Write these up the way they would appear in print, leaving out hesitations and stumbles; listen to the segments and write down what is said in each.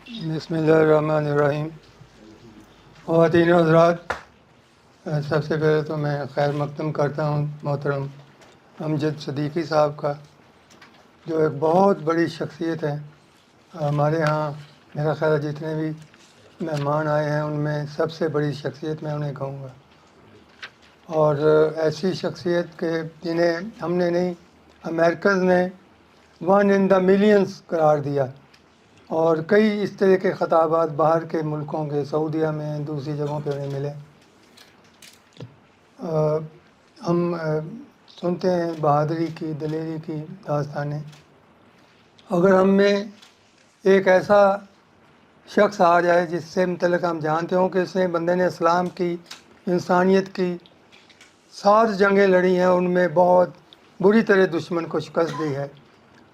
بسم اللہ الرحمن الرحیم۔ خواتین و حضرات، سب سے پہلے تو میں خیر مقدم کرتا ہوں محترم امجد صدیقی صاحب کا، جو ایک بہت بڑی شخصیت ہے ہمارے ہاں۔ میرا خیال ہے جتنے بھی مہمان آئے ہیں ان میں سب سے بڑی شخصیت میں انہیں کہوں گا، اور ایسی شخصیت کہ جنہیں ہم نے نہیں، امریکز نے 1 in the millions قرار دیا، اور کئی اس طرح کے خطابات باہر کے ملکوں کے، سعودیہ میں، دوسری جگہوں پہ انہیں ملے۔ ہم سنتے ہیں بہادری کی، دلیری کی داستانیں۔ اگر ہم میں ایک ایسا شخص آ جائے جس سے متعلق ہم جانتے ہوں کہ اس نے بندے نے اسلام کی، انسانیت کی 7 جنگیں لڑی ہیں، ان میں بہت بری طرح دشمن کو شکست دی ہے،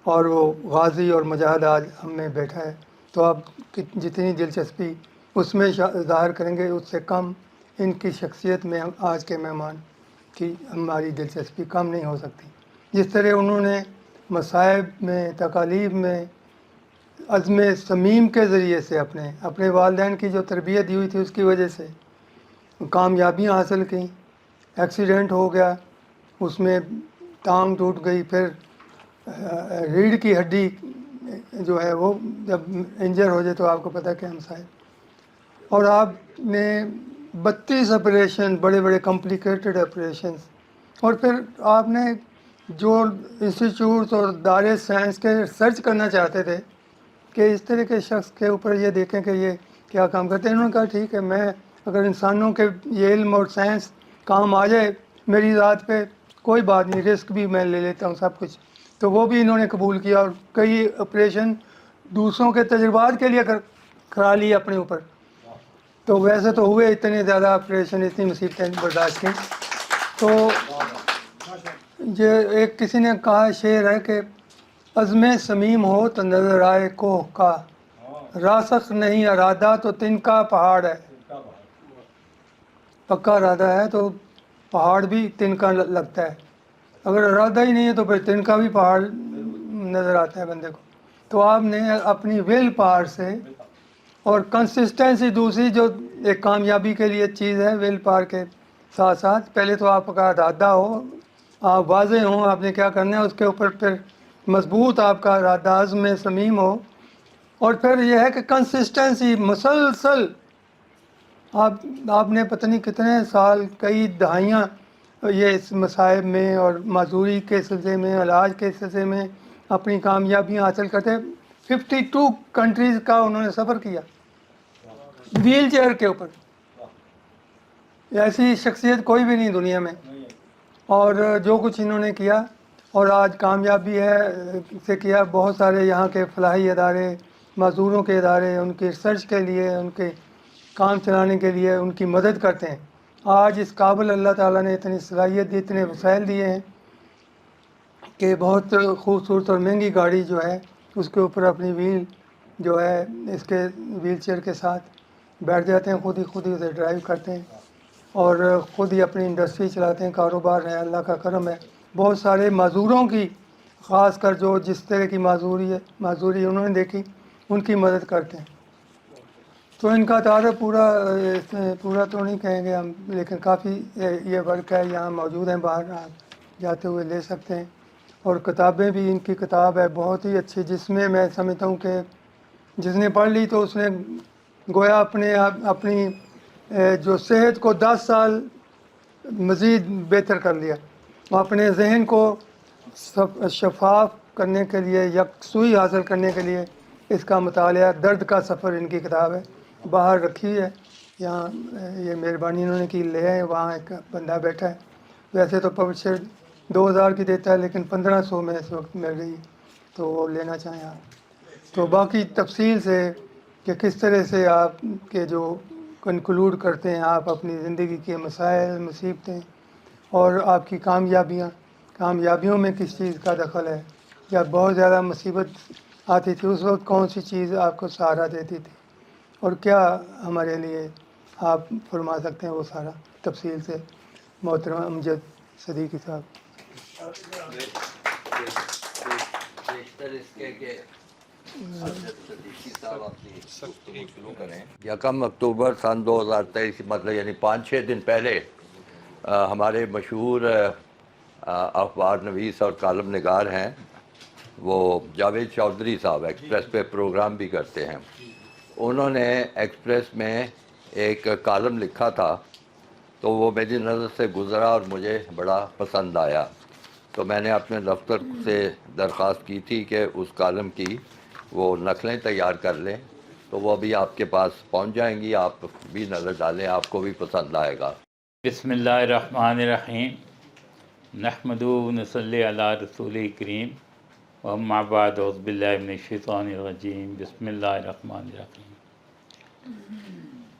اور وہ غازی اور مجاہد آج ہم میں بیٹھا ہے، تو آپ جتنی دلچسپی اس میں ظاہر کریں گے اس سے کم ان کی شخصیت میں آج کے مہمان کی ہماری دلچسپی کم نہیں ہو سکتی۔ جس طرح انہوں نے مصائب میں، تکالیف میں عزم صمیم کے ذریعے سے اپنے والدین کی جو تربیت دی ہوئی تھی اس کی وجہ سے کامیابیاں حاصل کیں۔ ایکسیڈنٹ ہو گیا، اس میں ٹانگ ٹوٹ گئی، پھر ریڑھ کی ہڈی جو ہے وہ جب انجر ہو جائے تو آپ کو پتہ کہ مسائل، اور آپ نے 32 آپریشن، بڑے بڑے کمپلیکیٹڈ آپریشنس، اور پھر آپ نے جو انسٹیٹیوٹس اور دارے سائنس کے ریسرچ کرنا چاہتے تھے کہ اس طرح کے شخص کے اوپر یہ دیکھیں کہ یہ کیا کام کرتے ہیں، انہوں نے کہا ٹھیک ہے، میں اگر انسانوں کے یہ علم اور سائنس کام آ جائے میری ذات پہ کوئی بات نہیں، رسک بھی میں لے لیتا ہوں سب کچھ، تو وہ بھی انہوں نے قبول کیا، اور کئی آپریشن دوسروں کے تجربات کے لیے کرا لی اپنے اوپر۔ تو ویسے تو ہوئے اتنے زیادہ آپریشن، اتنی مصیبتیں برداشت کی۔ تو یہ ایک کسی نے کہا شعر ہے کہ عزم صمیم ہو تو نظر آئے کوہ کا، راسخ نہیں ارادہ تو تنکا پہاڑ ہے۔ پکا ارادہ ہے تو پہاڑ بھی تنکا لگتا ہے، اگر ارادہ ہی نہیں ہے تو پھر تنکا بھی پہاڑ نظر آتا ہے بندے کو۔ تو آپ نے اپنی ول پاور سے اور کنسسٹنسی، دوسری جو ایک کامیابی کے لیے چیز ہے ول پاور کے ساتھ ساتھ، پہلے تو آپ کا ارادہ ہو، آپ واضح ہوں آپ نے کیا کرنا ہے، اس کے اوپر پھر مضبوط آپ کا ارادہ عزم صمیم ہو، اور پھر یہ ہے کہ کنسسٹنسی مسلسل آپ نے پتہ نہیں کتنے سال، کئی دہائیاں یہ اس مصائب میں اور معذوری کے سلسلے میں، علاج کے سلسلے میں اپنی کامیابیاں حاصل کرتے۔ 52 کنٹریز کا انہوں نے سفر کیا ویل چیئر کے اوپر، ایسی شخصیت کوئی بھی نہیں دنیا میں، اور جو کچھ انہوں نے کیا اور آج کامیابی ہے سے کیا۔ بہت سارے یہاں کے فلاحی ادارے، معذوروں کے ادارے ان کے ریسرچ کے لیے، ان کے کام چلانے کے لیے ان کی مدد کرتے ہیں۔ آج اس قابل اللہ تعالیٰ نے اتنی صلاحیت دی، اتنے وسائل دیے ہیں کہ بہت خوبصورت اور مہنگی گاڑی جو ہے اس کے اوپر اپنی ویل جو ہے اس کے ویل چیئر کے ساتھ بیٹھ جاتے ہیں، خود ہی اسے ڈرائیو کرتے ہیں، اور خود ہی اپنی انڈسٹری چلاتے ہیں، کاروبار ہے، اللہ کا کرم ہے۔ بہت سارے معذوروں کی، خاص کر جو جس طرح کی معذوری انہوں نے دیکھی، ان کی مدد کرتے ہیں۔ تو ان کا تعارف پورا تو نہیں کہیں گے ہم، لیکن کافی یہ ورک ہے، یہاں موجود ہیں، باہر آپ جاتے ہوئے لے سکتے ہیں، اور کتابیں بھی، ان کی کتاب ہے بہت ہی اچھی، جس میں میں سمجھتا ہوں کہ جس نے پڑھ لی تو اس نے گویا اپنی جو صحت کو 10 سال مزید بہتر کر لیا، اپنے ذہن کو شفاف کرنے کے لیے، یکسوئی حاصل کرنے کے لیے اس کا مطالعہ، درد کا سفر ان کی کتاب ہے، باہر رکھی ہے، یہاں یہ مہربانی انہوں نے کی، لے آئے، وہاں ایک بندہ بیٹھا ہے، ویسے تو پبلشر 2000 کی دیتا ہے لیکن 1500 میں اس وقت مل رہی ہے، تو وہ لینا چاہیں آپ۔ تو باقی تفصیل سے کہ کس طرح سے آپ کے جو کنکلوڈ کرتے ہیں آپ اپنی زندگی کے مسائل، مصیبتیں، اور آپ کی کامیابیوں میں کس چیز کا دخل ہے، یا بہت زیادہ مصیبت آتی تھی اس وقت کون سی چیز آپ کو سہارا دیتی تھی، اور کیا ہمارے لیے آپ فرما سکتے ہیں وہ سارا تفصیل سے، محترم امجد صدیقی صاحب۔ بیشتر اس کے کہ شروع کریں. 1 اکتوبر سن 2023 مطلب یعنی 5-6 دن پہلے ہمارے مشہور اخبار نویس اور کالم نگار ہیں وہ جاوید چودھری صاحب ایکسپریس پہ پروگرام بھی کرتے ہیں. انہوں نے ایکسپریس میں ایک کالم لکھا تھا تو وہ میری نظر سے گزرا اور مجھے بڑا پسند آیا. تو میں نے اپنے دفتر سے درخواست کی تھی کہ اس کالم کی وہ نقلیں تیار کر لیں تو وہ ابھی آپ کے پاس پہنچ جائیں گی. آپ بھی نظر ڈالیں, آپ کو بھی پسند آئے گا. بسم اللہ الرحمن الرحیم. نحمدہ و نصلی علی رسول کریم واما بعد اعوذ باللہ من الشیطان الرجیم. بسم اللہ الرحمن الرحیم.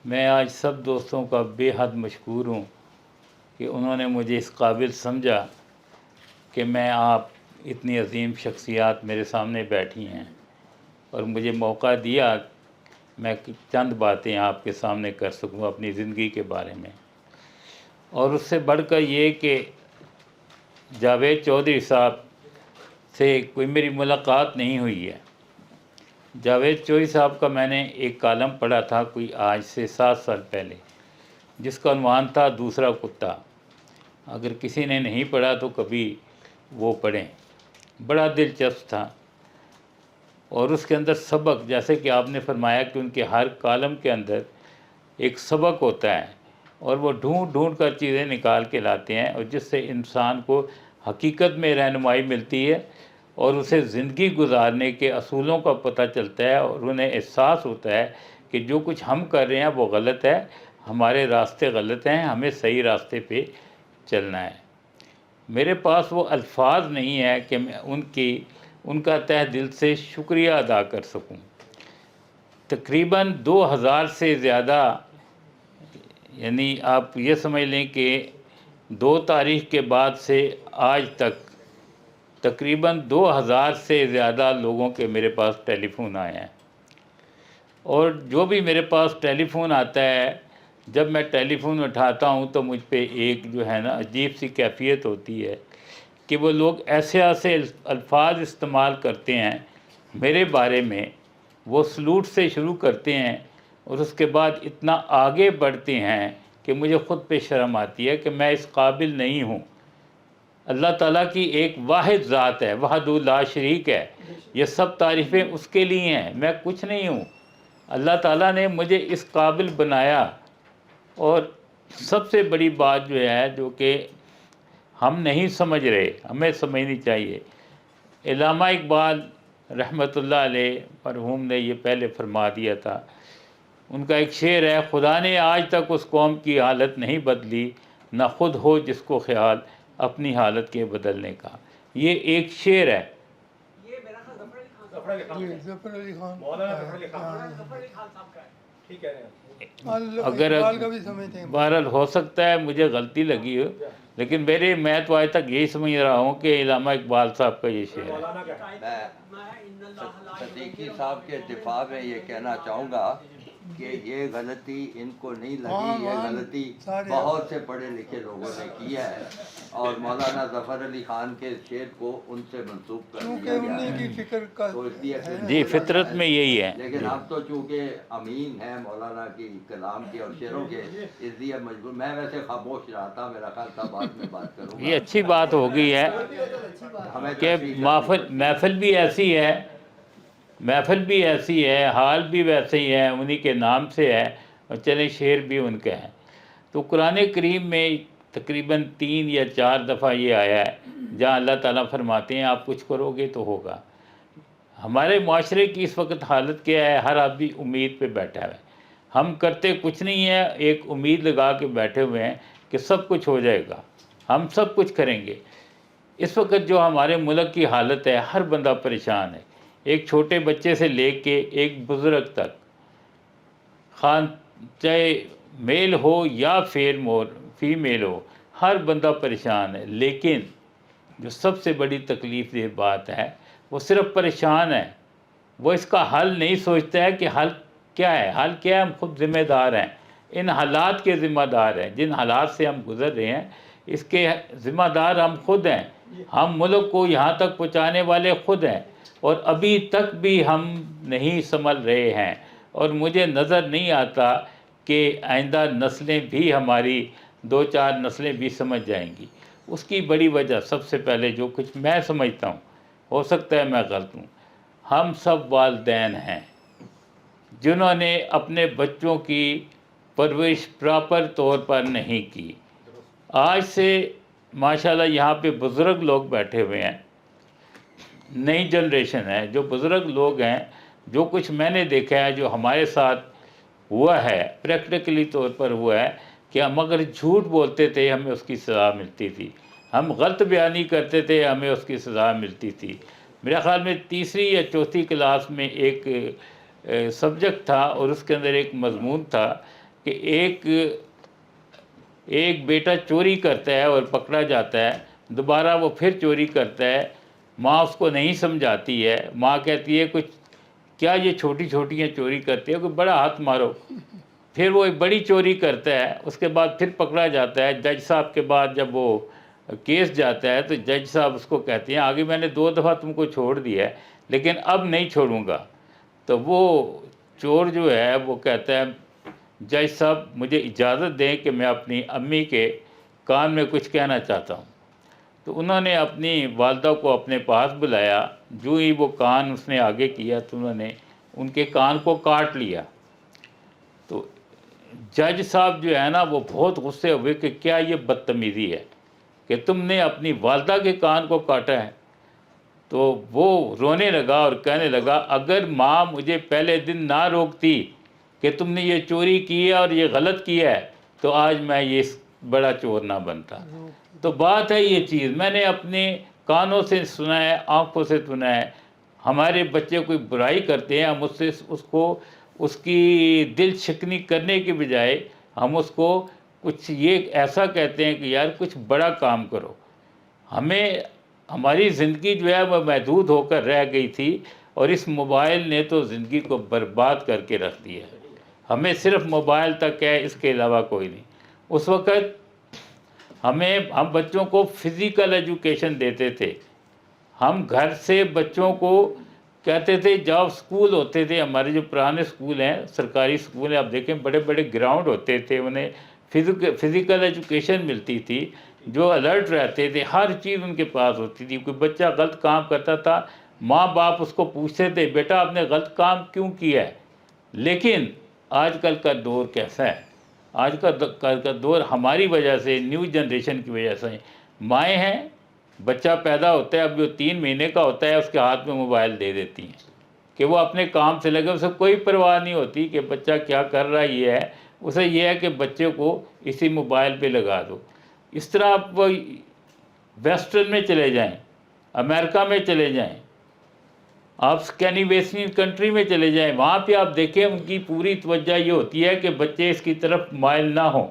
میں آج سب دوستوں کا بے حد مشکور ہوں کہ انہوں نے مجھے اس قابل سمجھا کہ میں آپ اتنی عظیم شخصیات میرے سامنے بیٹھی ہیں اور مجھے موقع دیا میں چند باتیں آپ کے سامنے کر سکوں اپنی زندگی کے بارے میں. اور اس سے بڑھ کر یہ کہ جاوید چودھری صاحب سے کوئی میری ملاقات نہیں ہوئی ہے. جاوید چودھری صاحب کا میں نے ایک کالم پڑھا تھا کوئی آج سے 7 سال پہلے جس کا عنوان تھا دوسرا کتا. اگر کسی نے نہیں پڑھا تو کبھی وہ پڑھیں, بڑا دلچسپ تھا. اور اس کے اندر سبق, جیسے کہ آپ نے فرمایا کہ ان کے ہر کالم کے اندر ایک سبق ہوتا ہے اور وہ ڈھونڈ ڈھونڈ کر چیزیں نکال کے لاتے ہیں اور جس سے انسان کو حقیقت میں رہنمائی ملتی ہے اور اسے زندگی گزارنے کے اصولوں کا پتہ چلتا ہے اور انہیں احساس ہوتا ہے کہ جو کچھ ہم کر رہے ہیں وہ غلط ہے, ہمارے راستے غلط ہیں, ہمیں صحیح راستے پہ چلنا ہے. میرے پاس وہ الفاظ نہیں ہے کہ میں ان کا تہ دل سے شکریہ ادا کر سکوں. تقریباً 2000 سے زیادہ, یعنی آپ یہ سمجھ لیں کہ 2 تاریخ کے بعد سے آج تک تقریباً 2000 سے زیادہ لوگوں کے میرے پاس ٹیلی فون آئے ہیں. اور جو بھی میرے پاس ٹیلی فون آتا ہے, جب میں ٹیلی فون اٹھاتا ہوں تو مجھ پہ ایک جو ہے نا عجیب سی کیفیت ہوتی ہے کہ وہ لوگ ایسے الفاظ استعمال کرتے ہیں میرے بارے میں. وہ سلوٹ سے شروع کرتے ہیں اور اس کے بعد اتنا آگے بڑھتے ہیں کہ مجھے خود پہ شرم آتی ہے کہ میں اس قابل نہیں ہوں. اللہ تعالیٰ کی ایک واحد ذات ہے, وحدہ لا شریک ہے, یہ سب تعریفیں اس کے لیے ہیں, میں کچھ نہیں ہوں. اللہ تعالیٰ نے مجھے اس قابل بنایا. اور سب سے بڑی بات جو ہے جو کہ ہم نہیں سمجھ رہے, ہمیں سمجھنی چاہیے. علامہ اقبال رحمۃ اللہ علیہ مرحوم نے یہ پہلے فرما دیا تھا. ان کا ایک شعر ہے, خدا نے آج تک اس قوم کی حالت نہیں بدلی, نہ خود ہو جس کو خیال اپنی حالت کے بدلنے کا. یہ ایک شعر ہے. ظفر علی خان اگر بہرحال ہو سکتا ہے مجھے غلطی لگی ہو, لیکن میں تو آج تک یہی سمجھ رہا ہوں کہ علامہ اقبال صاحب کا یہ شعر ہے. میں صدیقی صاحب کے دفاع میں یہ کہنا چاہوں گا کہ یہ غلطی ان کو نہیں لگی, یہ غلطی بہت سے پڑھے لکھے لوگوں نے کی ہے اور مولانا ظفر علی خان کے شعر کو ان سے منسوب کر دیا گیا ہے. تو اس لیے جی فطرت میں یہی ہے. لیکن اب تو چونکہ امین ہے مولانا کی کلام کے اور شعروں کے, اس لیے مجبور. میں ویسے خاموش رہا تھا, میرا خیال تھا بعد میں بات کروں گا. یہ اچھی بات ہو گئی ہے کہ محفل بھی ایسی ہے, حال بھی ویسے ہی ہے, انہی کے نام سے ہے اور چلیں شعر بھی ان کے ہیں. تو قرآن کریم میں تقریباً 3 یا 4 دفعہ یہ آیا ہے جہاں اللہ تعالیٰ فرماتے ہیں آپ کچھ کرو گے تو ہوگا. ہمارے معاشرے کی اس وقت حالت کیا ہے, ہر آدمی امید پہ بیٹھا ہے. ہم کرتے کچھ نہیں ہے, ایک امید لگا کے بیٹھے ہوئے ہیں کہ سب کچھ ہو جائے گا, ہم سب کچھ کریں گے. اس وقت جو ہمارے ملک کی حالت ہے, ہر بندہ پریشان ہے, ایک چھوٹے بچے سے لے کے ایک بزرگ تک, خان چاہے میل ہو یا فیمیل ہو, ہر بندہ پریشان ہے. لیکن جو سب سے بڑی تکلیف دہ بات ہے وہ صرف پریشان ہے, وہ اس کا حل نہیں سوچتا ہے کہ حل کیا ہے. حل کیا ہے, ہم خود ذمہ دار ہیں, ان حالات کے ذمہ دار ہیں جن حالات سے ہم گزر رہے ہیں. اس کے ذمہ دار ہم خود ہیں، ہم ملک کو یہاں تک پہنچانے والے خود ہیں، اور ابھی تک بھی ہم نہیں سنبھل رہے ہیں، اور مجھے نظر نہیں آتا کہ آئندہ نسلیں بھی ہماری 2-4 نسلیں بھی سمجھ جائیں گی۔ اس کی بڑی وجہ سب سے پہلے جو کچھ میں سمجھتا ہوں، ہو سکتا ہے میں غلط ہوں، ہم سب والدین ہیں جنہوں نے اپنے بچوں کی پرورش پراپر طور پر نہیں کی۔ آج سے ماشاءاللہ یہاں پہ بزرگ لوگ بیٹھے ہوئے ہیں، نئی جنریشن ہے، جو بزرگ لوگ ہیں، جو کچھ میں نے دیکھا ہے، جو ہمارے ساتھ ہوا ہے، پریکٹیکلی طور پر ہوا ہے کہ ہم اگر جھوٹ بولتے تھے ہمیں اس کی سزا ملتی تھی، ہم غلط بیانی کرتے تھے ہمیں اس کی سزا ملتی تھی۔ میرے خیال میں 3 یا 4 کلاس میں ایک سبجیکٹ تھا، اور اس کے اندر ایک مضمون تھا کہ ایک بیٹا چوری کرتا ہے اور پکڑا جاتا ہے، دوبارہ وہ پھر چوری کرتا ہے، ماں اس کو نہیں سمجھاتی ہے، ماں کہتی ہے کچھ کیا یہ چھوٹی چھوٹیاں چوری کرتی ہے، کوئی بڑا ہاتھ مارو، پھر وہ ایک بڑی چوری کرتا ہے، اس کے بعد پھر پکڑا جاتا ہے، جج صاحب کے بعد جب وہ کیس جاتا ہے تو جج صاحب اس کو کہتے ہیں آگے میں نے 2 دفعہ تم کو چھوڑ دیا ہے لیکن اب نہیں چھوڑوں گا، تو وہ چور جو ہے وہ کہتا ہے جج صاحب مجھے اجازت دیں کہ میں اپنی امی کے کان میں کچھ کہنا چاہتا ہوں۔ تو انہوں نے اپنی والدہ کو اپنے پاس بلایا، جو ہی وہ کان اس نے آگے کیا تو انہوں نے ان کے کان کو کاٹ لیا۔ تو جج صاحب جو ہے نا وہ بہت غصے ہوئے کہ کیا یہ بدتمیزی ہے کہ تم نے اپنی والدہ کے کان کو کاٹا ہے۔ تو وہ رونے لگا اور کہنے لگا اگر ماں مجھے پہلے دن نہ روکتی کہ تم نے یہ چوری کی ہے اور یہ غلط کیا ہے تو آج میں یہ بڑا چور نہ بنتا۔ تو بات ہے یہ چیز میں نے اپنے کانوں سے سنا ہے، آنکھوں سے سنا ہے، ہمارے بچے کوئی برائی کرتے ہیں ہم اس سے اس کی دل شکنی کرنے کے بجائے ہم اس کو کچھ یہ ایسا کہتے ہیں کہ یار کچھ بڑا کام کرو۔ ہماری زندگی جو ہے وہ محدود ہو کر رہ گئی تھی، اور اس موبائل نے تو زندگی کو برباد کر کے رکھ دیا ہے، ہمیں صرف موبائل تک ہے، اس کے علاوہ کوئی نہیں۔ اس وقت ہم بچوں کو فزیکل ایجوکیشن دیتے تھے، ہم گھر سے بچوں کو کہتے تھے جاؤ، اسکول ہوتے تھے ہمارے جو پرانے اسکول ہیں، سرکاری اسکول ہیں، آپ دیکھیں بڑے بڑے گراؤنڈ ہوتے تھے، انہیں فزیکل ایجوکیشن ملتی تھی، جو الرٹ رہتے تھے، ہر چیز ان کے پاس ہوتی تھی۔ کوئی بچہ غلط کام کرتا تھا ماں باپ اس کو پوچھتے تھے بیٹا آپ نے غلط کام کیوں کیا ہے۔ لیکن آج کل کا دور کیسا ہے؟ آج کا دور ہماری وجہ سے، نیو جنریشن کی وجہ سے، مائیں ہیں بچہ پیدا ہوتا ہے اب جو 3 مہینے کا ہوتا ہے اس کے ہاتھ میں موبائل دے دیتی ہیں کہ وہ اپنے کام سے لگے، اسے کوئی پرواہ نہیں ہوتی کہ بچہ کیا کر رہا ہے، یہ ہے اسے یہ ہے کہ بچے کو اسی موبائل پہ لگا دو۔ اس طرح آپ ویسٹرن میں چلے جائیں، امریکہ میں چلے جائیں، آپ اسکینیویشین کنٹری میں چلے جائیں، وہاں پہ آپ دیکھیں ان کی پوری توجہ یہ ہوتی ہے کہ بچے اس کی طرف مائل نہ ہوں،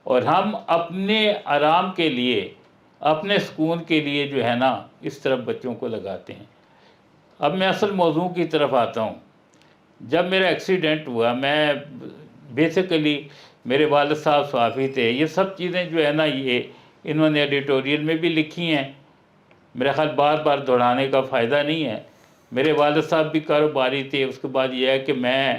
اور ہم اپنے آرام کے لیے، اپنے سکون کے لیے جو ہے نا اس طرف بچوں کو لگاتے ہیں۔ اب میں اصل موضوع کی طرف آتا ہوں۔ جب میرا ایکسیڈنٹ ہوا، میں بیسیکلی میرے والد صاحب صحافی تھے، یہ سب چیزیں جو ہے نا یہ انہوں نے ایڈیٹوریل میں بھی لکھی ہیں، میرا خیال بار بار دہرانے کا فائدہ نہیں ہے۔ میرے والد صاحب بھی کاروباری تھے، اس کے بعد یہ ہے کہ میں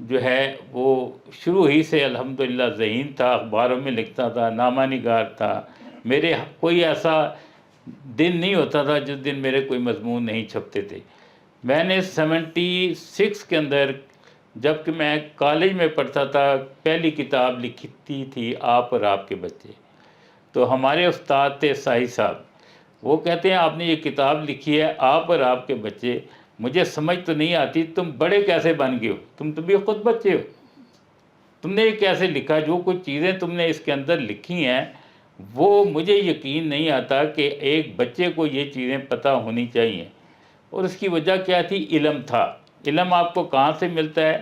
جو ہے وہ شروع ہی سے الحمدللہ ذہین تھا، اخباروں میں لکھتا تھا، نامہ نگار تھا، میرے کوئی ایسا دن نہیں ہوتا تھا جس دن میرے کوئی مضمون نہیں چھپتے تھے۔ میں نے 76 کے اندر جب کہ میں کالج میں پڑھتا تھا پہلی کتاب لکھی تھی آپ اور آپ کے بچے، تو ہمارے استاد تھے ساہی صاحب، وہ کہتے ہیں آپ نے یہ کتاب لکھی ہے آپ اور آپ کے بچے، مجھے سمجھ تو نہیں آتی تم بڑے کیسے بن گئے ہو، تم تو بھی خود بچے ہو، تم نے یہ کیسے لکھا، جو کچھ چیزیں تم نے اس کے اندر لکھی ہیں وہ مجھے یقین نہیں آتا کہ ایک بچے کو یہ چیزیں پتہ ہونی چاہیے۔ اور اس کی وجہ کیا تھی؟ علم تھا۔ علم آپ کو کہاں سے ملتا ہے؟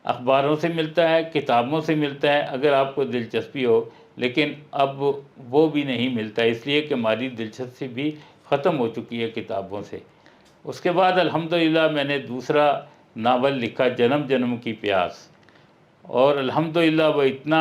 اخباروں سے ملتا ہے، کتابوں سے ملتا ہے اگر آپ کو دلچسپی ہو، لیکن اب وہ بھی نہیں ملتا، اس لیے کہ ہماری دلچسپی بھی ختم ہو چکی ہے کتابوں سے۔ اس کے بعد الحمدللہ میں نے دوسرا ناول لکھا جنم جنم کی پیاس، اور الحمدللہ وہ اتنا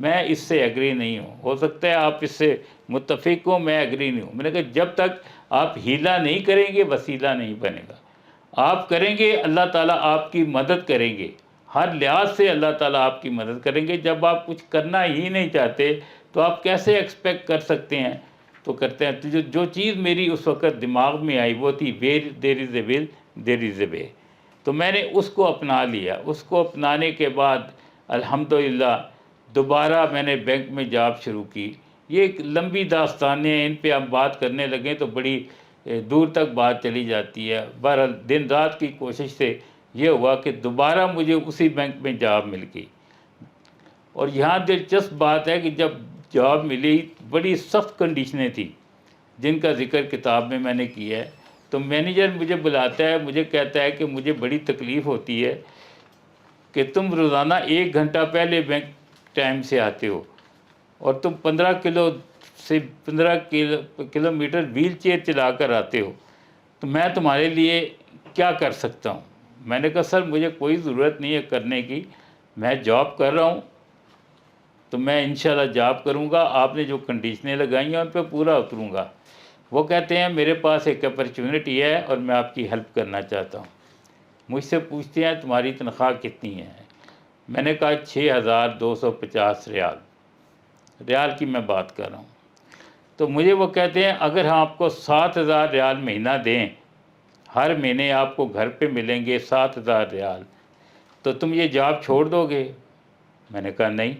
میں اس سے ایگری نہیں ہوں. ہو سکتا ہے آپ اس سے متفق ہوں, میں ایگری نہیں ہوں. میں نے کہا جب تک آپ ہیلا نہیں کریں گے وسیلہ نہیں بنے گا. آپ کریں گے اللہ تعالیٰ آپ کی مدد کریں گے, ہر لحاظ سے اللہ تعالیٰ آپ کی مدد کریں گے. جب آپ کچھ کرنا ہی نہیں چاہتے تو آپ کیسے ایکسپیکٹ کر سکتے ہیں؟ تو کرتے ہیں. تو جو چیز میری اس وقت دماغ میں آئی وہ تھی ویئر دیر از اے ول دیر از اے وے. تو میں نے اس کو اپنا لیا. اس کو اپنانے کے بعد الحمدللہ دوبارہ میں نے بینک میں جاب شروع کی. یہ ایک لمبی داستانیں ہیں, ان پہ ہم بات کرنے لگیں تو بڑی دور تک بات چلی جاتی ہے. بہرحال دن رات کی کوشش سے یہ ہوا کہ دوبارہ مجھے اسی بینک میں جاب مل گئی. اور یہاں دلچسپ بات ہے کہ جب جاب ملی بڑی سخت کنڈیشنیں تھیں جن کا ذکر کتاب میں نے کیا ہے. تو مینیجر مجھے بلاتا ہے, مجھے کہتا ہے کہ مجھے بڑی تکلیف ہوتی ہے کہ تم روزانہ 1 گھنٹہ پہلے بینک ٹائم سے آتے ہو اور تم 15 کلومیٹر ویل چیئر چلا کر آتے ہو, تو میں تمہارے لیے کیا کر سکتا ہوں؟ میں نے کہا سر مجھے کوئی ضرورت نہیں ہے کرنے کی, میں جاب کر رہا ہوں تو میں انشاءاللہ جاب کروں گا, آپ نے جو کنڈیشنیں لگائی ہیں ان پہ پورا اتروں گا. وہ کہتے ہیں میرے پاس ایک اپرچونٹی ہے اور میں آپ کی ہیلپ کرنا چاہتا ہوں. مجھ سے پوچھتے ہیں تمہاری تنخواہ کتنی ہے؟ میں نے کہا 6250 ریال کی میں بات کر رہا ہوں. تو مجھے وہ کہتے ہیں اگر ہم آپ کو 7000 ریال مہینہ دیں, ہر مہینے آپ کو گھر پہ ملیں گے 7000 ریال, تو تم یہ جاب چھوڑ دو گے؟ میں نے کہا نہیں.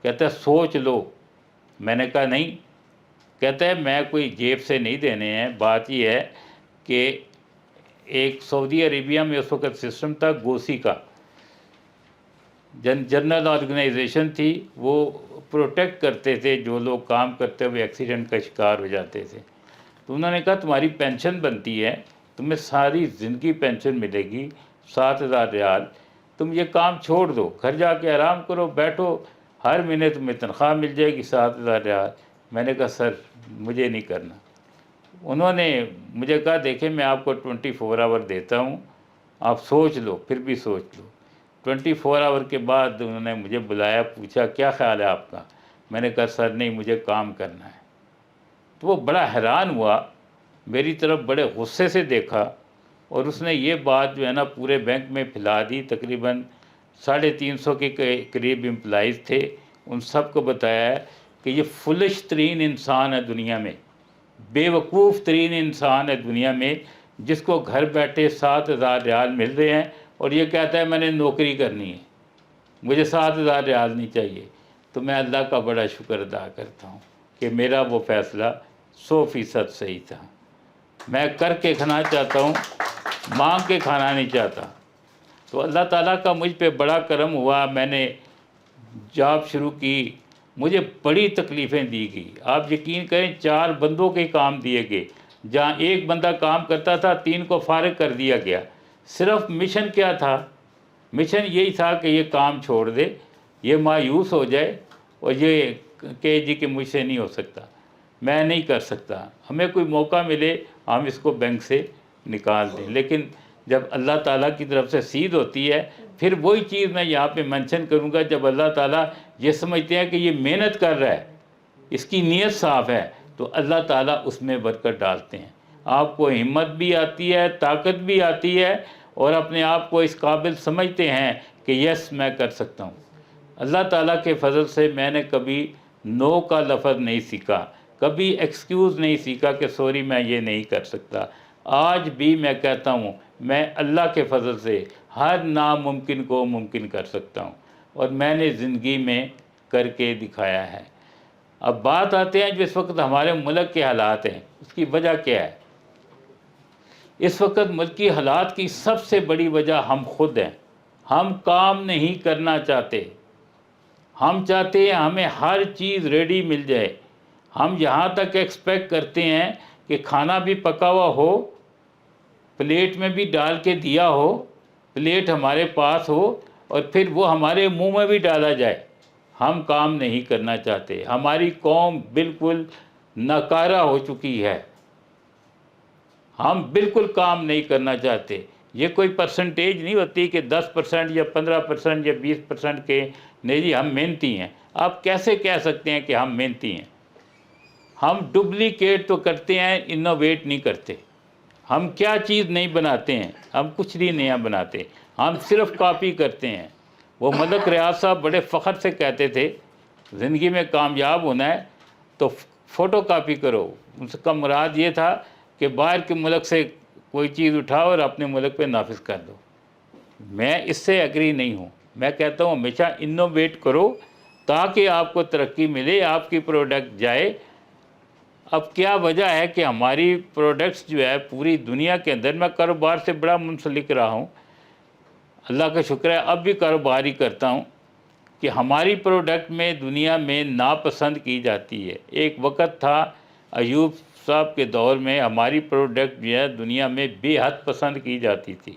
کہتا ہے سوچ لو. میں نے کہا نہیں. کہتا ہے میں کوئی جیب سے نہیں دینے ہیں, بات یہ ہے کہ ایک سعودی عربیہ میں اس وقت سسٹم تھا گوسی کا, جنرل آرگنائزیشن تھی, وہ پروٹیکٹ کرتے تھے جو لوگ کام کرتے ہوئے ایکسیڈنٹ کا شکار ہو جاتے تھے. تو انہوں نے کہا تمہاری پینشن بنتی ہے, تمہیں ساری زندگی پینشن ملے گی 7000 ریال, تم یہ کام چھوڑ دو, گھر جا کے آرام کرو, بیٹھو, ہر مہینے تمہیں تنخواہ مل جائے گی 7000 ریال. میں نے کہا سر مجھے نہیں کرنا. انہوں نے مجھے کہا دیکھیں میں آپ کو 24 آور دیتا ہوں, آپ سوچ لو, پھر بھی سوچ لو. 24 آور کے بعد انہوں نے مجھے بلایا, پوچھا کیا خیال ہے آپ کا؟ میں نے کہا سر نہیں مجھے کام کرنا ہے. تو وہ بڑا حیران ہوا, میری طرف بڑے غصے سے دیکھا, اور اس نے یہ بات جو ہے نا پورے بینک میں پھیلا دی. تقریباً 350 کے قریب امپلائیز تھے, ان سب کو بتایا کہ یہ فلش ترین انسان ہے دنیا میں, بے وقوف ترین انسان ہے دنیا میں, جس کو گھر بیٹھے 7000 ریال مل رہے ہیں اور یہ کہتا ہے میں نے نوکری کرنی ہے, مجھے 7000 ریال نہیں چاہیے. تو میں اللہ کا بڑا شکر ادا کرتا ہوں کہ میرا وہ فیصلہ 100% صحیح تھا. میں کر کے کھانا چاہتا ہوں, مانگ کے کھانا نہیں چاہتا. تو اللہ تعالیٰ کا مجھ پہ بڑا کرم ہوا. میں نے جاب شروع کی, مجھے بڑی تکلیفیں دی گئی. آپ یقین کریں 4 بندوں کے کام دیے گئے, جہاں 1 بندہ کام کرتا تھا 3 کو فارغ کر دیا گیا. صرف مشن کیا تھا؟ مشن یہی تھا کہ یہ کام چھوڑ دے, یہ مایوس ہو جائے اور یہ کہے جی کہ مجھ سے نہیں ہو سکتا, میں نہیں کر سکتا, ہمیں کوئی موقع ملے ہم اس کو بینک سے نکال دیں. لیکن جب اللہ تعالیٰ کی طرف سے سیدھ ہوتی ہے, پھر وہی چیز میں یہاں پہ منشن کروں گا, جب اللہ تعالیٰ یہ سمجھتے ہیں کہ یہ محنت کر رہا ہے, اس کی نیت صاف ہے, تو اللہ تعالیٰ اس میں برکت ڈالتے ہیں. آپ کو ہمت بھی آتی ہے, طاقت بھی آتی ہے, اور اپنے آپ کو اس قابل سمجھتے ہیں کہ یس میں کر سکتا ہوں. اللہ تعالیٰ کے فضل سے میں نے کبھی نو کا لفظ نہیں سیکھا, کبھی ایکسکیوز نہیں سیکھا کہ سوری میں یہ نہیں کر سکتا. آج بھی میں کہتا ہوں میں اللہ کے فضل سے ہر ناممکن کو ممکن کر سکتا ہوں, اور میں نے زندگی میں کر کے دکھایا ہے. اب بات آتے ہیں جو اس وقت ہمارے ملک کے حالات ہیں, اس کی وجہ کیا ہے؟ اس وقت ملکی حالات کی سب سے بڑی وجہ ہم خود ہیں. ہم کام نہیں کرنا چاہتے, ہم چاہتے ہیں ہمیں ہر چیز ریڈی مل جائے. ہم یہاں تک ایکسپیکٹ کرتے ہیں کہ کھانا بھی پکا ہوا ہو, پلیٹ میں بھی ڈال کے دیا ہو, پلیٹ ہمارے پاس ہو, اور پھر وہ ہمارے منہ میں بھی ڈالا جائے. ہم کام نہیں کرنا چاہتے. ہماری قوم بالکل ناکارہ ہو چکی ہے, ہم بالکل کام نہیں کرنا چاہتے. یہ کوئی پرسنٹیج نہیں ہوتی کہ 10% یا 15% یا 20% کے نہیں جی ہم محنتی ہیں. آپ کیسے کہہ سکتے ہیں کہ ہم محنتی ہیں؟ ہم ڈپلیکیٹ تو کرتے ہیں، انوویٹ نہیں کرتے. ہم کیا چیز نہیں بناتے ہیں؟ ہم کچھ بھی نیا بناتے، ہم صرف کاپی کرتے ہیں. وہ ملک ریاض صاحب بڑے فخر سے کہتے تھے زندگی میں کامیاب ہونا ہے تو فوٹو کاپی کرو. اس کا مراد یہ تھا کہ باہر کے ملک سے کوئی چیز اٹھاؤ اور اپنے ملک پہ نافذ کر دو. میں اس سے ایگری نہیں ہوں. میں کہتا ہوں ہمیشہ انوویٹ کرو تاکہ آپ کو ترقی ملے، آپ کی پروڈکٹ جائے. اب کیا وجہ ہے کہ ہماری پروڈکٹس جو ہے پوری دنیا کے اندر، میں کاروبار سے بڑا منسلک رہا ہوں، اللہ کا شکر ہے اب بھی کاروبار ہی کرتا ہوں، کہ ہماری پروڈکٹ میں دنیا میں ناپسند کی جاتی ہے. ایک وقت تھا ایوب صاحب کے دور میں ہماری پروڈکٹ جو ہے دنیا میں بے حد پسند کی جاتی تھی.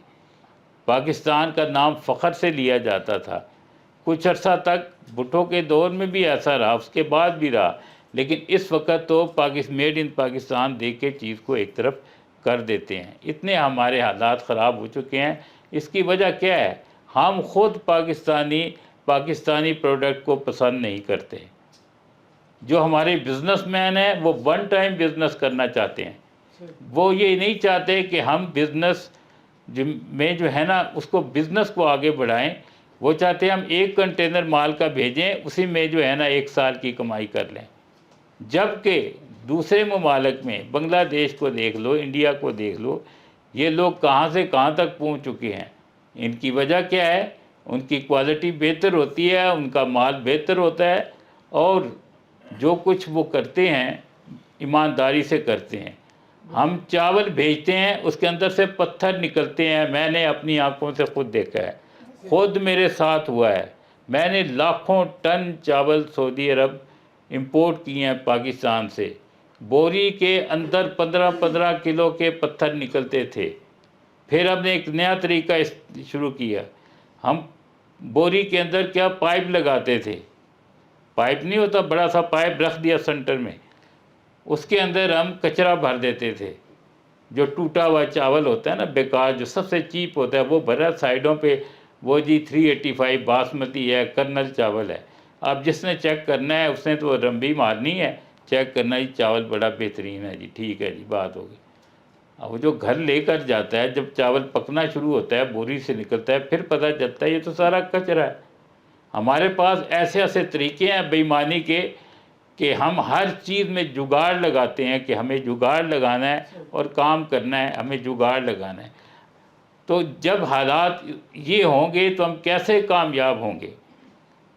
پاکستان کا نام فخر سے لیا جاتا تھا. کچھ عرصہ تک بھٹو کے دور میں بھی ایسا رہا، اس کے بعد بھی رہا. لیکن اس وقت تو میڈ ان پاکستان دیکھ کے چیز کو ایک طرف کر دیتے ہیں. اتنے ہمارے حالات خراب ہو چکے ہیں. اس کی وجہ کیا ہے؟ ہم خود پاکستانی پروڈکٹ کو پسند نہیں کرتے. جو ہمارے بزنس مین ہیں وہ ون ٹائم بزنس کرنا چاہتے ہیں. وہ یہ نہیں چاہتے کہ ہم بزنس میں جو ہے نا اس کو بزنس کو آگے بڑھائیں. وہ چاہتے ہیں ہم ایک کنٹینر مال کا بھیجیں، اسی میں جو ہے نا 1 سال کی کمائی کر لیں. جبکہ دوسرے ممالک میں بنگلہ دیش کو دیکھ لو، انڈیا کو دیکھ لو، یہ لوگ کہاں سے کہاں تک پہنچ چکے ہیں. ان کی وجہ کیا ہے؟ ان کی کوالٹی بہتر ہوتی ہے، ان کا مال بہتر ہوتا ہے، اور جو کچھ وہ کرتے ہیں ایمانداری سے کرتے ہیں. ہم چاول بھیجتے ہیں، اس کے اندر سے پتھر نکلتے ہیں. میں نے اپنی آنکھوں سے خود دیکھا ہے، خود میرے ساتھ ہوا ہے. میں نے لاکھوں ٹن چاول سعودی عرب امپورٹ کیے ہیں پاکستان سے. بوری کے اندر 15 کلو کے پتھر نکلتے تھے. پھر ہم نے ایک نیا طریقہ شروع کیا. ہم بوری کے اندر کیا پائپ لگاتے تھے. پائپ نہیں ہوتا، بڑا سا پائپ رکھ دیا سینٹر میں، اس کے اندر ہم کچرا بھر دیتے تھے. جو ٹوٹا ہوا چاول ہوتا ہے نا بیکار، جو سب سے چیپ ہوتا ہے، وہ بھرا سائڈوں پہ. وہ جی 385 باسمتی ہے، کرنل چاول ہے. اب جس نے چیک کرنا ہے اس نے تو رمبی مارنی ہے، چیک کرنا جی چاول بڑا بہترین ہے جی، ٹھیک ہے جی، بات ہوگی. اب وہ جو گھر لے کر جاتا ہے، جب چاول پکنا شروع ہوتا ہے، بوری سے نکلتا ہے، پھر پتہ چلتا ہے یہ تو سارا کچرا ہے. ہمارے پاس ایسے طریقے ہیں بے ایمانی کے کہ ہم ہر چیز میں جگاڑ لگاتے ہیں کہ ہمیں جگاڑ لگانا ہے اور کام کرنا ہے، ہمیں جگاڑ لگانا ہے. تو جب حالات یہ ہوں گے تو ہم کیسے کامیاب ہوں گے؟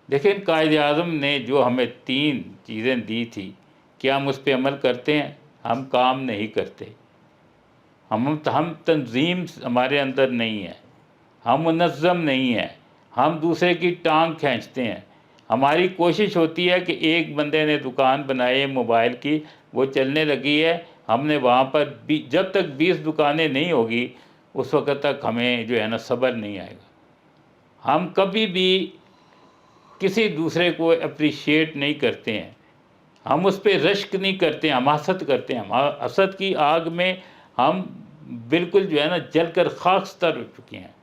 دیکھیں قائد اعظم نے جو ہمیں 3 چیزیں دی تھی، کیا ہم اس پہ عمل کرتے ہیں؟ ہم کام نہیں کرتے. ہم تنظیم ہمارے اندر نہیں ہے، ہم منظم نہیں ہیں، ہم دوسرے کی ٹانگ کھینچتے ہیں. ہماری کوشش ہوتی ہے کہ ایک بندے نے دکان بنائی موبائل کی، وہ چلنے لگی ہے، ہم نے وہاں پر جب تک 20 دکانیں نہیں ہوگی اس وقت تک ہمیں جو ہے نا صبر نہیں آئے گا. ہم کبھی بھی کسی دوسرے کو اپریشیٹ نہیں کرتے ہیں، ہم اس پہ رشک نہیں کرتے ہیں، ہم حسد کرتے ہیں. ہم حسد کی آگ میں ہم بالکل جو ہے نا جل کر خاکستر ہو چکے ہیں.